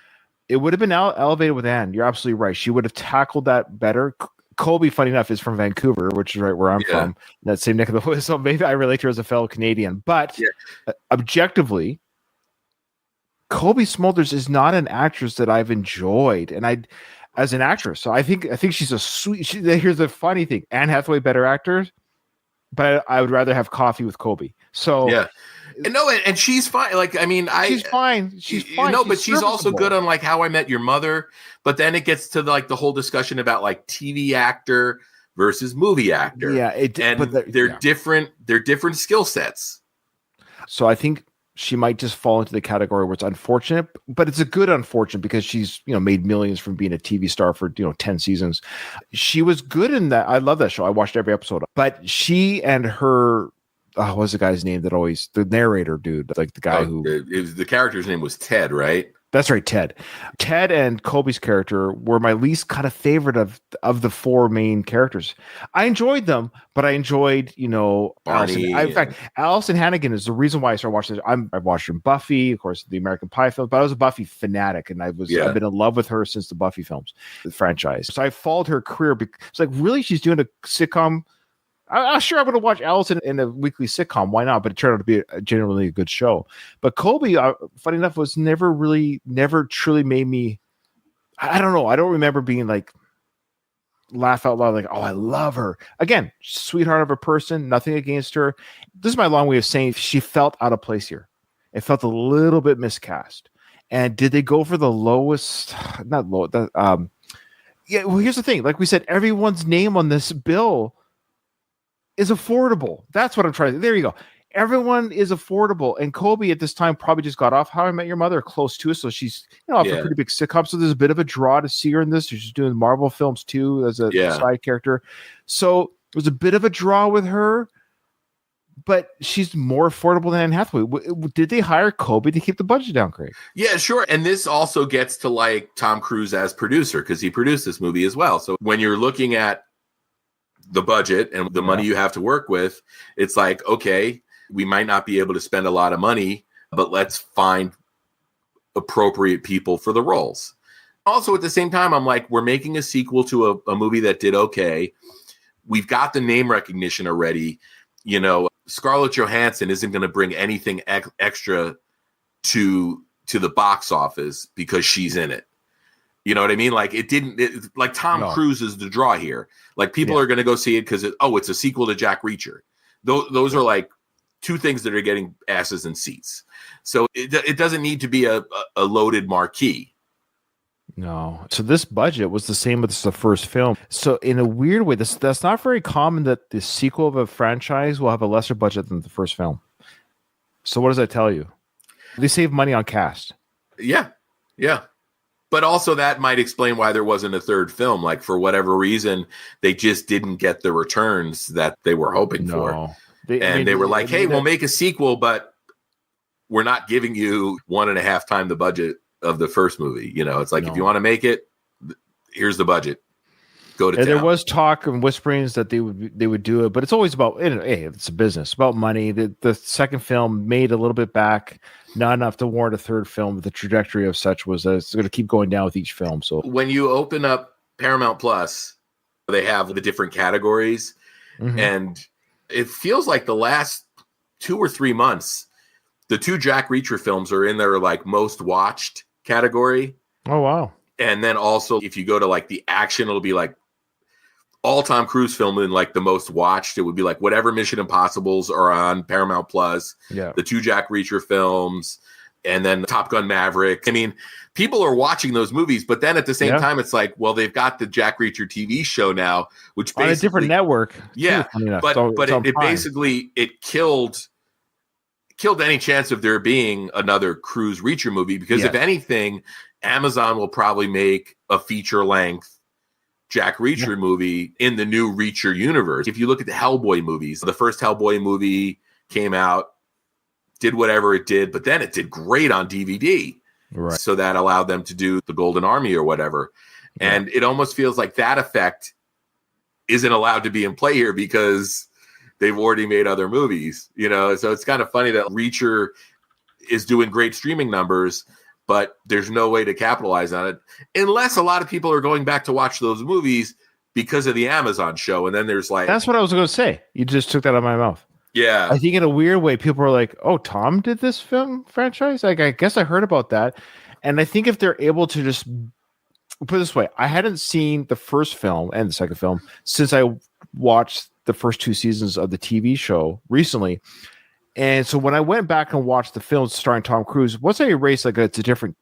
Speaker 1: It would have been elevated with Anne. You're absolutely right. She would have tackled that better. Colby, funny enough, is from Vancouver, which is right where I'm from, that same neck of the woods. So maybe I relate to her as a fellow Canadian. But objectively, Colby Smulders is not an actress that I've enjoyed, and as an actress. So I think she's a sweet. Here's the funny thing: Anne Hathaway, better actor, but I would rather have coffee with Colby. So
Speaker 2: yeah. And she's fine. Like, I mean,
Speaker 1: she's fine. She's fine.
Speaker 2: No, but she's also good on like How I Met Your Mother. But then it gets to like the whole discussion about like TV actor versus movie actor.
Speaker 1: Yeah,
Speaker 2: they're different. They're different skill sets.
Speaker 1: So I think she might just fall into the category where it's unfortunate, but it's a good unfortunate because she's made millions from being a TV star for 10 seasons. She was good in that. I love that show. I watched every episode. But she and her. What was the guy's name the narrator dude, like the guy
Speaker 2: the character's name was Ted, right?
Speaker 1: That's right, Ted. Ted and Colby's character were my least kind of favorite of the four main characters. I enjoyed them, but I enjoyed,
Speaker 2: Barney.
Speaker 1: In fact, Allison Hannigan is the reason why I started watching this. I've watched her in Buffy, of course, the American Pie film, but I was a Buffy fanatic, and I've been in love with her since the Buffy films, the franchise. So I followed her career. It's like, really, she's doing a sitcom. I'm sure I'm going to watch Allison in a weekly sitcom. Why not? But it turned out to be genuinely a good show. But Colby, funny enough, was never truly made me. I don't know. I don't remember being like laugh out loud, like, oh, I love her. Again, sweetheart of a person, nothing against her. This is my long way of saying she felt out of place here. It felt a little bit miscast. And did they go for the lowest? Not low. Yeah. Well, here's the thing. Like we said, everyone's name on this bill is affordable. That's what I'm trying to. There you go. Everyone is affordable, and Colby at this time probably just got off How I Met Your Mother, close to it, so she's off a pretty big sitcom. So there's a bit of a draw to see her in this. She's doing Marvel films too as a side character. So it was a bit of a draw with her, but she's more affordable than Anne Hathaway. Did they hire Colby to keep the budget down, Craig?
Speaker 2: Yeah, sure. And this also gets to like Tom Cruise as producer because he produced this movie as well. So when you're looking at the budget and the money you have to work with, it's like, okay, we might not be able to spend a lot of money, but let's find appropriate people for the roles. Also, at the same time, I'm like, we're making a sequel to a movie that did okay. We've got the name recognition already. Scarlett Johansson isn't going to bring anything extra to the box office because she's in it. You know what I mean? Like like Tom Cruise is the draw here. Like people are going to go see it because it's a sequel to Jack Reacher. Those are like two things that are getting asses in seats. So it doesn't need to be a loaded marquee.
Speaker 1: No. So this budget was the same as the first film. So in a weird way, that's not very common that the sequel of a franchise will have a lesser budget than the first film. So what does that tell you? They save money on cast.
Speaker 2: Yeah. Yeah. But also that might explain why there wasn't a third film. Like for whatever reason, they just didn't get the returns that they were hoping for. They were like, hey, we'll make a sequel, but we're not giving you 1.5 times the budget of the first movie. It's like, if you want to make it, here's the budget. Go to town.
Speaker 1: There was talk and whisperings that they would do it, but it's always about, hey, it's a business, about money. The second film made a little bit back, not enough to warrant a third film, but the trajectory of such was that it's going to keep going down with each film. So
Speaker 2: when you open up Paramount Plus, they have the different categories, and it feels like the last 2 or 3 months, the 2 Jack Reacher films are in their like most watched category.
Speaker 1: Oh, wow.
Speaker 2: And then also if you go to like the action, it'll be like all Tom Cruise film in like the most watched. It would be like whatever Mission Impossibles are on Paramount Plus, the 2 Jack Reacher films, and then Top Gun Maverick. I mean, people are watching those movies, but then at the same time, it's like, well, they've got the Jack Reacher TV show now, which basically,
Speaker 1: on a different network.
Speaker 2: Yeah, but it basically killed any chance of there being another Cruise Reacher movie because if anything, Amazon will probably make a feature-length Jack Reacher movie in the new Reacher universe. If you look at the Hellboy movies, the first Hellboy movie came out, did whatever it did, but then it did great on DVD. Right. So that allowed them to do the Golden Army or whatever. Yeah. And it almost feels like that effect isn't allowed to be in play here because they've already made other movies, So it's kind of funny that Reacher is doing great streaming numbers, but there's no way to capitalize on it unless a lot of people are going back to watch those movies because of the Amazon show. And then there's like,
Speaker 1: That's what I was going to say. You just took that out of my mouth.
Speaker 2: yeah,
Speaker 1: I think in a weird way, people are like, "Oh, Tom did this film franchise." Like, I guess I heard about that, and I think if they're able to just put it this way, I hadn't seen the first film and the second film since I watched the first 2 seasons of the TV show recently. And so when I went back and watched the films starring Tom Cruise, once I erased, like, it's a different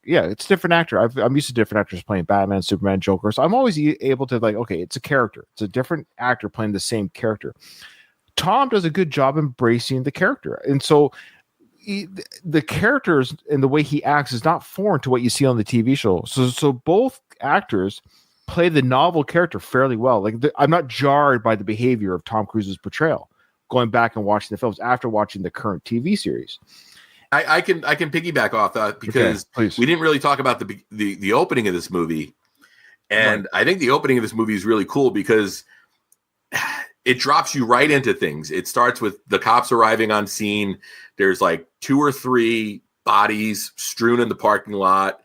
Speaker 1: actor. I'm used to different actors playing Batman, Superman, Joker. So I'm always able to, like, okay, it's a character. It's a different actor playing the same character. Tom does a good job embracing the character. And so the characters and the way he acts is not foreign to what you see on the TV show. So both actors play the novel character fairly well. Like, I'm not jarred by the behavior of Tom Cruise's portrayal going back and watching the films after watching the current TV series.
Speaker 2: I can piggyback off that because we didn't really talk about the opening of this movie. And right. I think the opening of this movie is really cool because it drops you right into things. It starts with the cops arriving on scene. There's like 2 or 3 bodies strewn in the parking lot.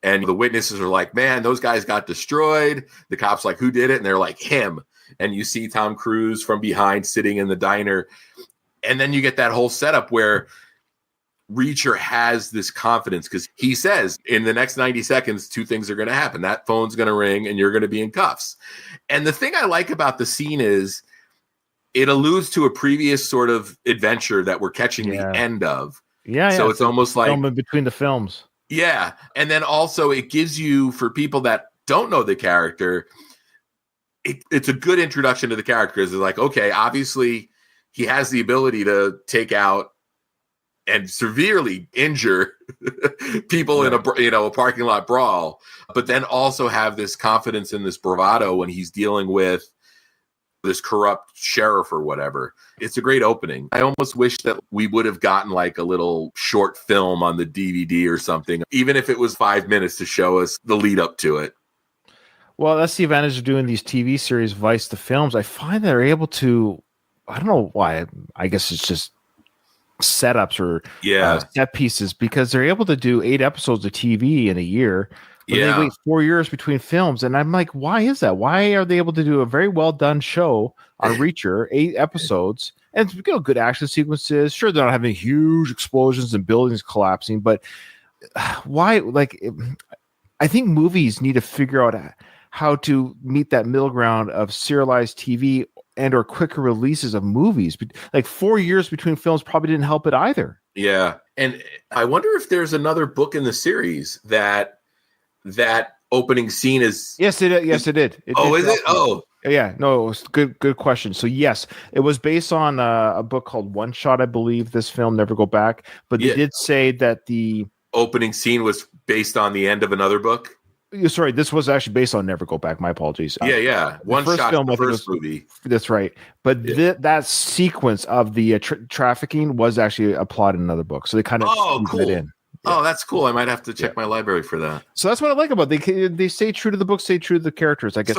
Speaker 2: And the witnesses are like, man, those guys got destroyed. The cops like, who did it? And they're like, him. And you see Tom Cruise from behind sitting in the diner. And then you get that whole setup where Reacher has this confidence because he says in the next 90 seconds, 2 things are going to happen. That phone's going to ring and you're going to be in cuffs. And the thing I like about the scene is it alludes to a previous sort of adventure that we're catching the end of.
Speaker 1: Yeah.
Speaker 2: So it's almost like
Speaker 1: film in between the films.
Speaker 2: Yeah. And then also it gives you, for people that don't know the character, it's a good introduction to the character. It's like, okay, obviously he has the ability to take out and severely injure people in a parking lot brawl, but then also have this confidence and this bravado when he's dealing with this corrupt sheriff or whatever. It's a great opening. I almost wish that we would have gotten like a little short film on the DVD or something, even if it was 5 minutes to show us the lead up to it.
Speaker 1: Well, that's the advantage of doing these TV series, Vice the films. I find they're able to, I don't know why, I guess it's just setups or set pieces, because they're able to do 8 episodes of TV in a year. But they wait 4 years between films. And I'm like, why is that? Why are they able to do a very well done show on Reacher, 8 episodes, and good action sequences? Sure, they're not having huge explosions and buildings collapsing, but why? Like, I think movies need to figure out how to meet that middle ground of serialized TV and or quicker releases of movies. Like 4 years between films probably didn't help it either.
Speaker 2: Yeah. And I wonder if there's another book in the series that opening scene is.
Speaker 1: Yes, it did. Is it?
Speaker 2: Oh,
Speaker 1: yeah. No, it was good question. So yes, it was based on a book called One Shot, I believe. This film, Never Go Back. But they did say that the
Speaker 2: opening scene was based on the end of another book.
Speaker 1: Sorry, this was actually based on Never Go Back. My apologies.
Speaker 2: Yeah. One Shot, film, the first movie.
Speaker 1: That's right. But that sequence of the trafficking was actually a plot in another book. So they kind of
Speaker 2: cool.
Speaker 1: it in.
Speaker 2: Yeah. Oh, that's cool. I might have to check my library for that.
Speaker 1: So that's what I like about it. They stay true to the book, stay true to the characters, I guess.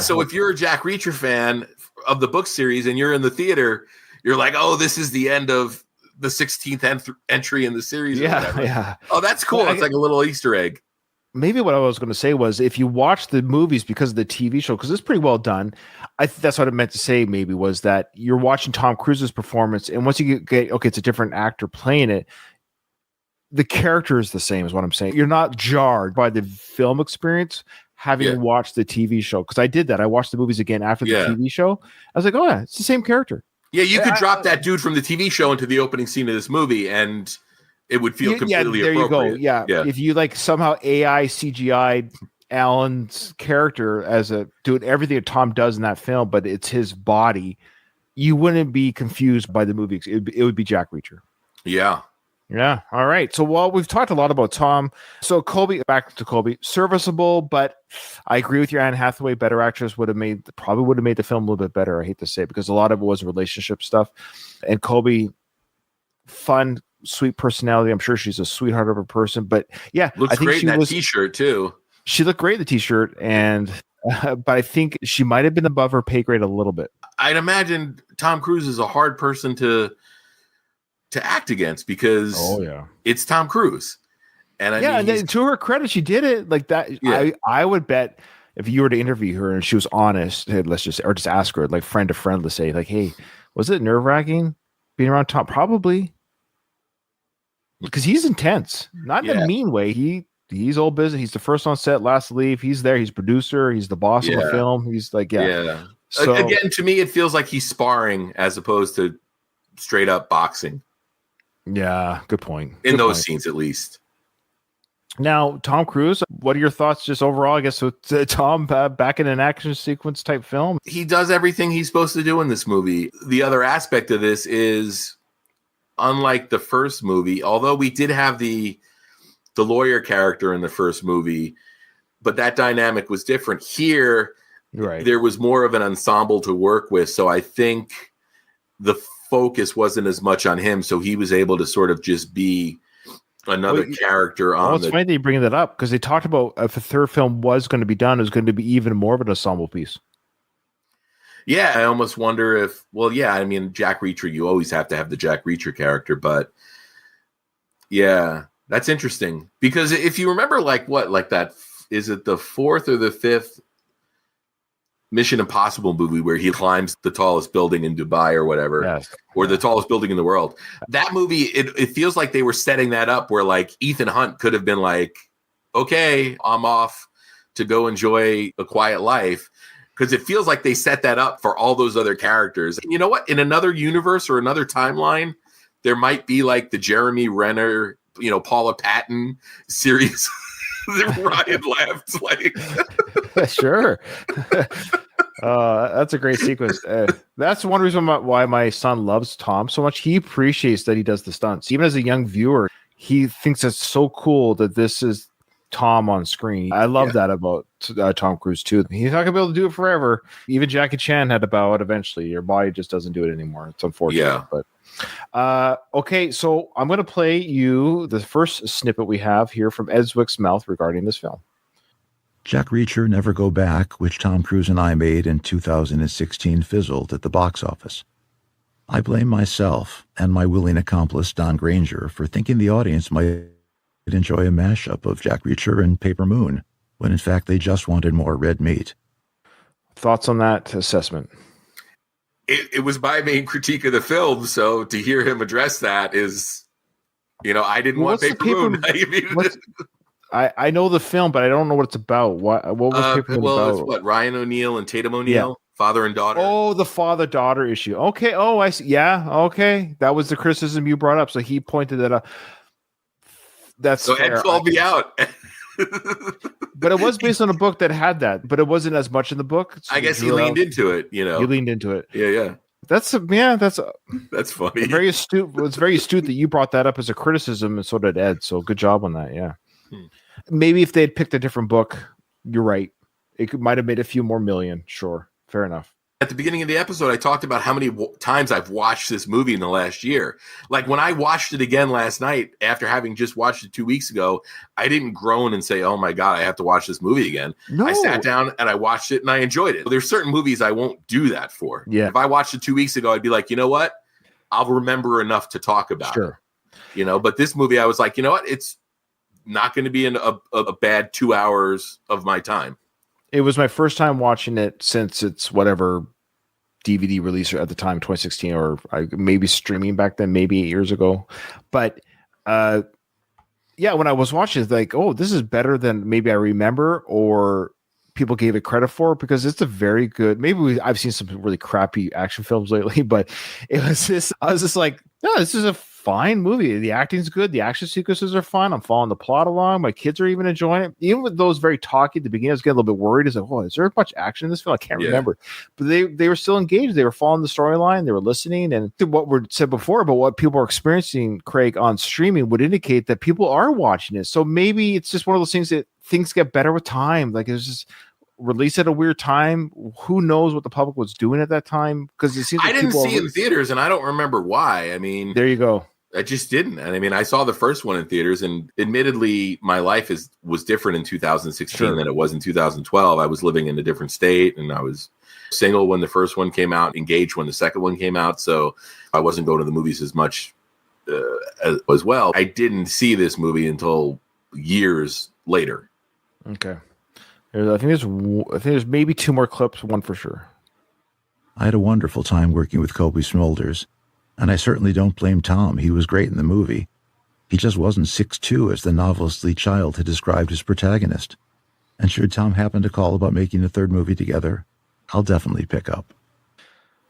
Speaker 2: So if you're a Jack Reacher fan of the book series and you're in the theater, you're like, oh, this is the end of the 16th entry in the series.
Speaker 1: Yeah.
Speaker 2: Oh, that's cool. It's like a little Easter egg.
Speaker 1: Maybe what I was going to say was if you watch the movies because of the TV show, because it's pretty well done, that's what I meant to say maybe was that you're watching Tom Cruise's performance, and once you get it's a different actor playing it, the character is the same is what I'm saying. You're not jarred by the film experience having watched the TV show, because I did that. I watched the movies again after the TV show. I was like, oh yeah, it's the same character.
Speaker 2: Yeah, you could drop that dude from the TV show into the opening scene of this movie and it would feel completely
Speaker 1: there
Speaker 2: appropriate.
Speaker 1: You go. Yeah. If you like somehow AI CGI Alan's character as doing everything that Tom does in that film, but it's his body, you wouldn't be confused by the movie. It would be Jack Reacher.
Speaker 2: Yeah.
Speaker 1: Yeah. All right. So we've talked a lot about Tom. So back to Colby, serviceable, but I agree with you. Anne Hathaway, better actress, probably would have made the film a little bit better. I hate to say it, because a lot of it was relationship stuff. And Colby, fun, sweet personality. I'm sure she's a sweetheart of a person, but
Speaker 2: looks great in that t-shirt too.
Speaker 1: She looked great in the t-shirt, and but I think she might have been above her pay grade a little bit.
Speaker 2: I'd imagine Tom Cruise is a hard person to to act against because
Speaker 1: yeah,
Speaker 2: it's Tom Cruise. And I mean,
Speaker 1: and then, to her credit, she did it like that.
Speaker 2: Yeah.
Speaker 1: I would bet if you were to interview her and she was honest, hey, let's just ask her like friend to friend, let's say like, hey, was it nerve-wracking being around Tom? Probably, because he's intense, not in a mean way. He's all business. He's the first on set, last to leave. He's there. He's producer. He's the boss of the film. He's like, So,
Speaker 2: again, to me, it feels like he's sparring as opposed to straight up boxing.
Speaker 1: Yeah, good point.
Speaker 2: In those scenes, at least.
Speaker 1: Now, Tom Cruise, what are your thoughts just overall, I guess, with Tom back in an action sequence type film?
Speaker 2: He does everything he's supposed to do in this movie. The other aspect of this is, unlike the first movie, although we did have the lawyer character in the first movie, but that dynamic was different. Here, there was more of an ensemble to work with, so I think the focus wasn't as much on him, so he was able to sort of just be another character on
Speaker 1: it's funny that you bring that up because they talked about if a third film was going to be done, it was going to be even more of an ensemble piece.
Speaker 2: Yeah, I almost wonder if, I mean, Jack Reacher, you always have to have the Jack Reacher character, but yeah, that's interesting because if you remember, is it the fourth or the fifth Mission Impossible movie where he climbs the tallest building in Dubai or whatever, or the tallest building in the world? That movie, it feels like they were setting that up where like Ethan Hunt could have been like, okay, I'm off to go enjoy a quiet life. Because it feels like they set that up for all those other characters. And you know what? In another universe or another timeline, there might be like the Jeremy Renner, Paula Patton series. Ryan laughed like
Speaker 1: sure. That's a great sequence. That's one reason why my son loves Tom so much. He appreciates that he does the stunts. Even as a young viewer, he thinks it's so cool that this is Tom on screen. I love that about Tom Cruise too. He's not gonna be able to do it forever. Even Jackie Chan had to bow out eventually. Your body just doesn't do it anymore. It's unfortunate. But okay, so I'm going to play you the first snippet we have here from Ed Zwick's mouth regarding this film.
Speaker 3: Jack Reacher Never Go Back, which Tom Cruise and I made in 2016, fizzled at the box office. I blame myself and my willing accomplice Don Granger for thinking the audience might enjoy a mashup of Jack Reacher and Paper Moon, when in fact they just wanted more red meat.
Speaker 1: Thoughts on that assessment?
Speaker 2: It was my main critique of the film, so to hear him address that is, I didn't want Paper Moon.
Speaker 1: I know the film, but I don't know what it's about. What was Paper Moon about?
Speaker 2: It's what, Ryan O'Neal and Tatum O'Neal, father and daughter.
Speaker 1: Oh, the father-daughter issue. Okay. Oh, I see. Yeah. Okay. That was the criticism you brought up. So he pointed that out. That's
Speaker 2: so
Speaker 1: fair.
Speaker 2: Ed called me out.
Speaker 1: But it was based on a book that had that, but it wasn't as much in the book.
Speaker 2: So I guess he leaned into it, You
Speaker 1: leaned into it.
Speaker 2: Yeah.
Speaker 1: That's
Speaker 2: funny.
Speaker 1: Very astute. It's very astute that you brought that up as a criticism, and so did Ed. So good job on that. Yeah. Maybe if they had picked a different book, you're right. It might have made a few more million. Sure. Fair enough.
Speaker 2: At the beginning of the episode, I talked about how many times I've watched this movie in the last year. Like when I watched it again last night, after having just watched it 2 weeks ago, I didn't groan and say, oh my God, I have to watch this movie again. No. I sat down and I watched it and I enjoyed it. There's certain movies I won't do that for.
Speaker 1: Yeah.
Speaker 2: If I watched it 2 weeks ago, I'd be like, you know what? I'll remember enough to talk about it. But this movie, I was like, you know what? It's not going to be a bad 2 hours of my time.
Speaker 1: It was my first time watching it since it's whatever DVD release at the time, 2016, or maybe streaming back then, maybe 8 years ago. But when I was watching, it's like, oh, this is better than maybe I remember or people gave it credit for, because it's a very good. Maybe I've seen some really crappy action films lately, but it was just, I was just like, no, this is a fine movie. The acting's good. The action sequences are fun. I'm following the plot along. My kids are even enjoying it. Even with those very talky at the beginning, I was getting a little bit worried. Is like, oh, is there much action in this film? I can't remember. But they were still engaged. They were following the storyline. They were listening. And what were said before about what people are experiencing, Craig, on streaming would indicate that people are watching it. So maybe it's just one of those things that things get better with time. Like it's just released at a weird time. Who knows what the public was doing at that time? Because it seems like
Speaker 2: I didn't see it in theaters, and I don't remember why. I mean,
Speaker 1: there you go.
Speaker 2: I just didn't. And I mean, I saw the first one in theaters, and admittedly, my life was different in 2016 than it was in 2012. I was living in a different state, and I was single when the first one came out, engaged when the second one came out. So I wasn't going to the movies as much as well. I didn't see this movie until years later.
Speaker 1: Okay. I think there's maybe 2 more clips, one for sure.
Speaker 3: I had a wonderful time working with Colby Smulders, and I certainly don't blame Tom. He was great in the movie. He just wasn't 6'2", as the novelist Lee Child had described his protagonist. And should Tom happen to call about making a 3rd movie together, I'll definitely pick up.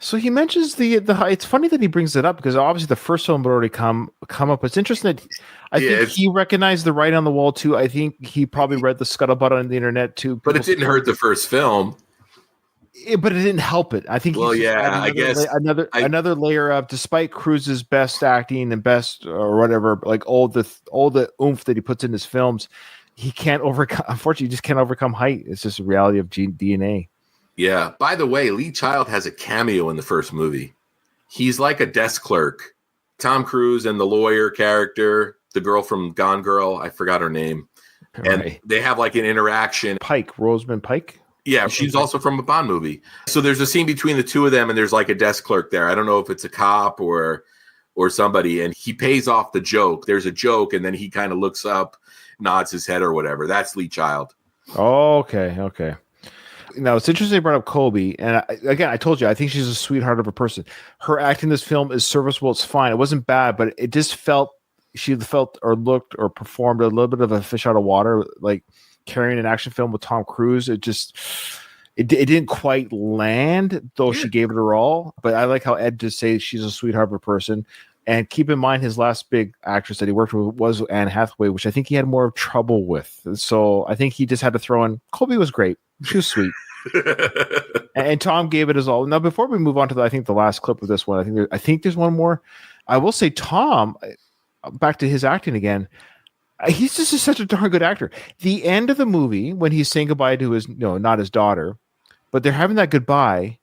Speaker 1: So he mentions the it's funny that he brings it up because obviously the first film had already come up. It's interesting that I think he recognized the writing on the wall too. I think he probably read the scuttlebutt on the internet too.
Speaker 2: But it didn't hurt the first film.
Speaker 1: But it didn't help it. I think.
Speaker 2: Well, yeah, I guess
Speaker 1: another layer of, despite Cruise's best acting and best or whatever, like all the oomph that he puts in his films, he can't overcome. Unfortunately, he just can't overcome height. It's just a reality of DNA.
Speaker 2: Yeah. By the way, Lee Child has a cameo in the first movie. He's like a desk clerk. Tom Cruise and the lawyer character, the girl from Gone Girl, I forgot her name, and they have like an interaction.
Speaker 1: Rosamund Pike.
Speaker 2: Yeah, she's also from a Bond movie. So there's a scene between the two of them, and there's like a desk clerk there. I don't know if it's a cop or somebody, and he pays off the joke. There's a joke, and then he kind of looks up, nods his head or whatever. That's Lee Child.
Speaker 1: Oh, okay. Now, it's interesting you brought up Colby, and I told you, I think she's a sweetheart of a person. Her acting in this film is serviceable. It's fine. It wasn't bad, but it just she felt or looked or performed a little bit of a fish out of water, like carrying an action film with Tom Cruise. It didn't quite land, though she gave it her all. But I like how Ed just says she's a sweetheart of a person. And keep in mind, his last big actress that he worked with was Anne Hathaway, which I think he had more trouble with. So I think he just had to throw in. Colby was great. She was sweet. And Tom gave it his all. Now, before we move on to the last clip of this one, I think there's one more. I will say Tom, back to his acting again, he's just such a darn good actor. The end of the movie, when he's saying goodbye to his, not his daughter, but they're having that goodbye,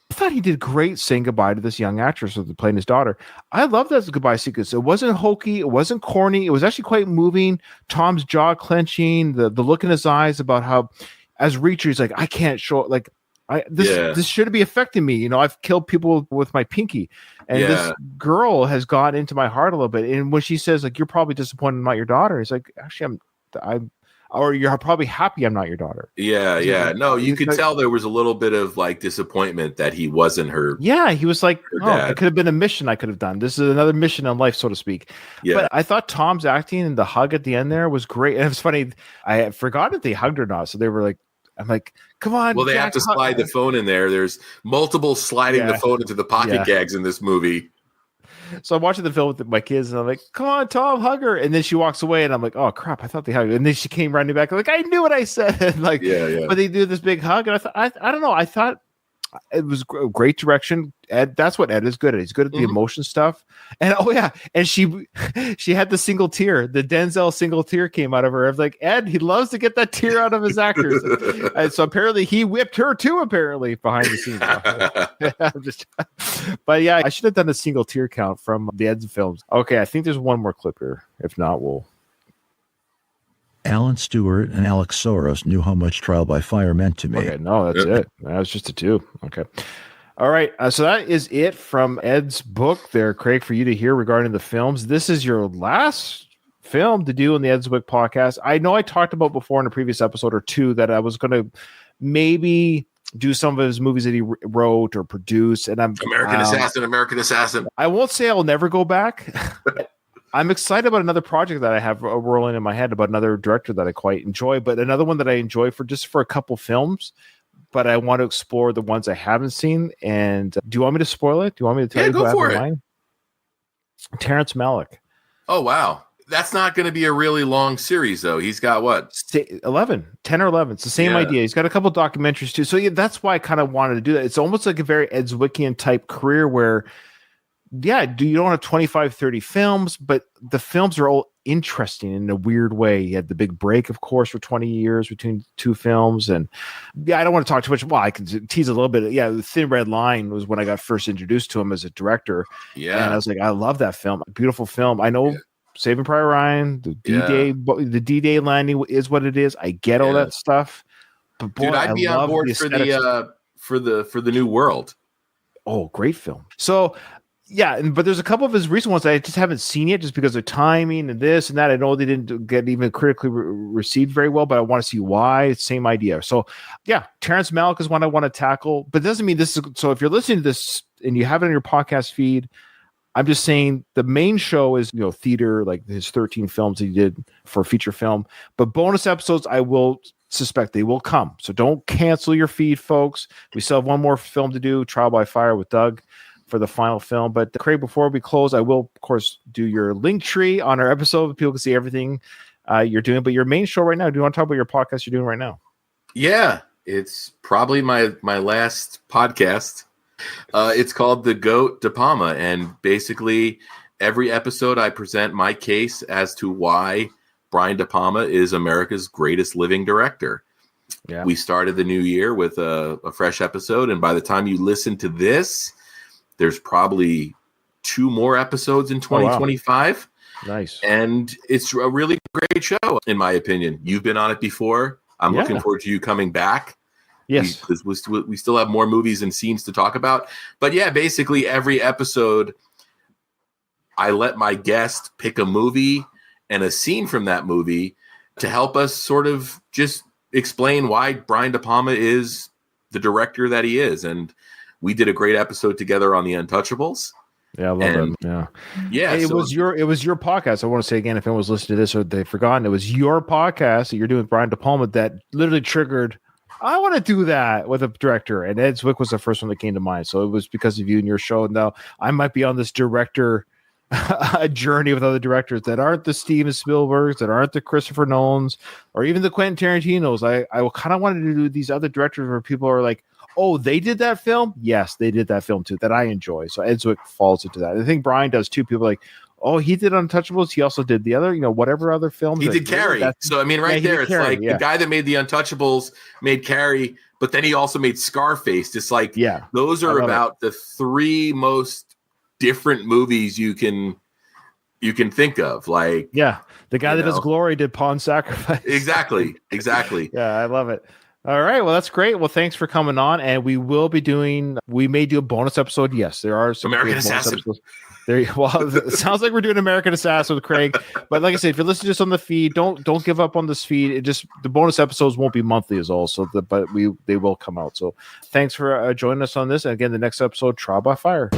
Speaker 1: I thought he did great saying goodbye to this young actress who's playing his daughter. I love that goodbye sequence. It wasn't hokey. It wasn't corny. It was actually quite moving. Tom's jaw clenching, the look in his eyes about how, as Reacher, he's like, I can't show, like, this shouldn't be affecting me. I've killed people with my pinky. And this girl has gone into my heart a little bit. And when she says, like, you're probably disappointed I'm not your daughter, he's like, actually, or you're probably happy I'm not your daughter.
Speaker 2: Yeah. No, you could tell there was a little bit of like disappointment that he wasn't her.
Speaker 1: Yeah, he was like, it could have been a mission I could have done. This is another mission in life, so to speak. Yeah. But I thought Tom's acting and the hug at the end there was great. And it was funny. I had forgotten if they hugged or not. So they were like, I'm like, come on.
Speaker 2: Well, they have to slide the phone in there. There's multiple sliding the phone into the pocket gags in this movie.
Speaker 1: So I'm watching the film with my kids, and I'm like, come on, Tom, hug her. And then she walks away, and I'm like, oh, crap, I thought they hugged her. And then she came running back, like, I knew what I said. Like, but they do this big hug, and I don't know. I thought it was great direction. Ed, that's what Ed is good at. He's good at the emotion stuff. And and she had the single tear. The Denzel single tear came out of her. I was like, Ed, he loves to get that tear out of his actors. And so apparently he whipped her too, apparently, behind the scenes. But yeah, I should have done a single tear count from the Ed's films. Okay, I think there's one more clip here. If not, we'll...
Speaker 3: Alan Stewart and Alex Soros knew how much Trial by Fire meant to me.
Speaker 1: Okay, no, that's it. That was just a 2. Okay. All right. So that is it from Ed's book there, Craig, for you to hear regarding the films. This is your last film to do on the Ed's Book podcast. I know I talked about before in a previous episode or 2 that I was going to maybe do some of his movies that he wrote or produced. And I'm
Speaker 2: American Assassin.
Speaker 1: I won't say I'll never go back. I'm excited about another project that I have rolling in my head about another director that I quite enjoy, but another one that I enjoy for a couple films, but I want to explore the ones I haven't seen. And do you want me to spoil it? Do you want me to tell you who I have in mind? Terrence Malick.
Speaker 2: Oh, wow. That's not going to be a really long series, though. He's got what?
Speaker 1: 10 or 11. It's the same idea. He's got a couple documentaries, too. So yeah, that's why I kind of wanted to do that. It's almost like a very Edswickian type career where, you don't have 25, 30 films, but the films are all interesting in a weird way. You had The Big Break, of course, for 20 years between 2 films. And I don't want to talk too much. Well, I can tease a little bit. Yeah, The Thin Red Line was when I got first introduced to him as a director. Yeah. And I was like, I love that film. Beautiful film. I know Saving Private Ryan, the D-Day landing is what it is. I get all that stuff. But boy,
Speaker 2: I'd be on board for the New World.
Speaker 1: Oh, great film. So Yeah, but there's a couple of his recent ones that I just haven't seen yet, just because of timing and this and that. I know they didn't get even critically received very well, but I want to see why. Same idea. So, yeah, Terrence Malick is one I want to tackle, but it doesn't mean this is. So, if you're listening to this and you have it on your podcast feed, I'm just saying the main show is theater, like his 13 films he did for feature film, but bonus episodes I will suspect they will come. So don't cancel your feed, folks. We still have one more film to do, Trial by Fire with Doug, for the final film. But Craig, before we close, I will of course do your link tree on our episode. People can see everything you're doing. But your main show right now, do you want to talk about your podcast you're doing right now?
Speaker 2: Yeah, it's probably my last podcast. It's called The Goat De Palma, and basically every episode I present my case as to why Brian De Palma is America's greatest living director. Yeah. We started the new year with a fresh episode, and by the time you listen to this, there's probably 2 more episodes in 2025.
Speaker 1: Oh, wow. Nice.
Speaker 2: And it's a really great show, in my opinion. You've been on it before. I'm looking forward to you coming back.
Speaker 1: Yes.
Speaker 2: Because we still have more movies and scenes to talk about. But yeah, basically every episode, I let my guest pick a movie and a scene from that movie to help us sort of just explain why Brian De Palma is the director that he is. And we did a great episode together on The Untouchables.
Speaker 1: Yeah, I love it. Yeah.
Speaker 2: Yeah.
Speaker 1: It was your podcast. I want to say again, if anyone was listening to this or they've forgotten, it was your podcast that you're doing with Brian De Palma that literally triggered, I want to do that with a director. And Ed Zwick was the first one that came to mind. So it was because of you and your show. Now I might be on this director journey with other directors that aren't the Steven Spielbergs, that aren't the Christopher Nolans, or even the Quentin Tarantinos. I kind of wanted to do these other directors where people are like, oh, they did that film? Yes, they did that film too, that I enjoy. So Ed Zwick falls into that. I think Brian does too. People are like, oh, he did Untouchables. He also did the other, whatever other film.
Speaker 2: He did Carrie. So, I mean, there, it's Carrie, like the guy that made the Untouchables made Carrie, but then he also made Scarface. It's like, those are about the 3 most different movies you can think of. Like,
Speaker 1: the guy that does Glory did Pawn Sacrifice.
Speaker 2: Exactly.
Speaker 1: Yeah, I love it. All right, well, that's great. Well, thanks for coming on, and we may do a bonus episode. Yes, there are some
Speaker 2: American Assassin.
Speaker 1: It sounds like we're doing American Assassin with Craig, but like I said, if you listen to this on the feed, don't give up on this feed. The bonus episodes won't be monthly as all, but they will come out. So thanks for joining us on this. And again, the next episode, Trial by Fire.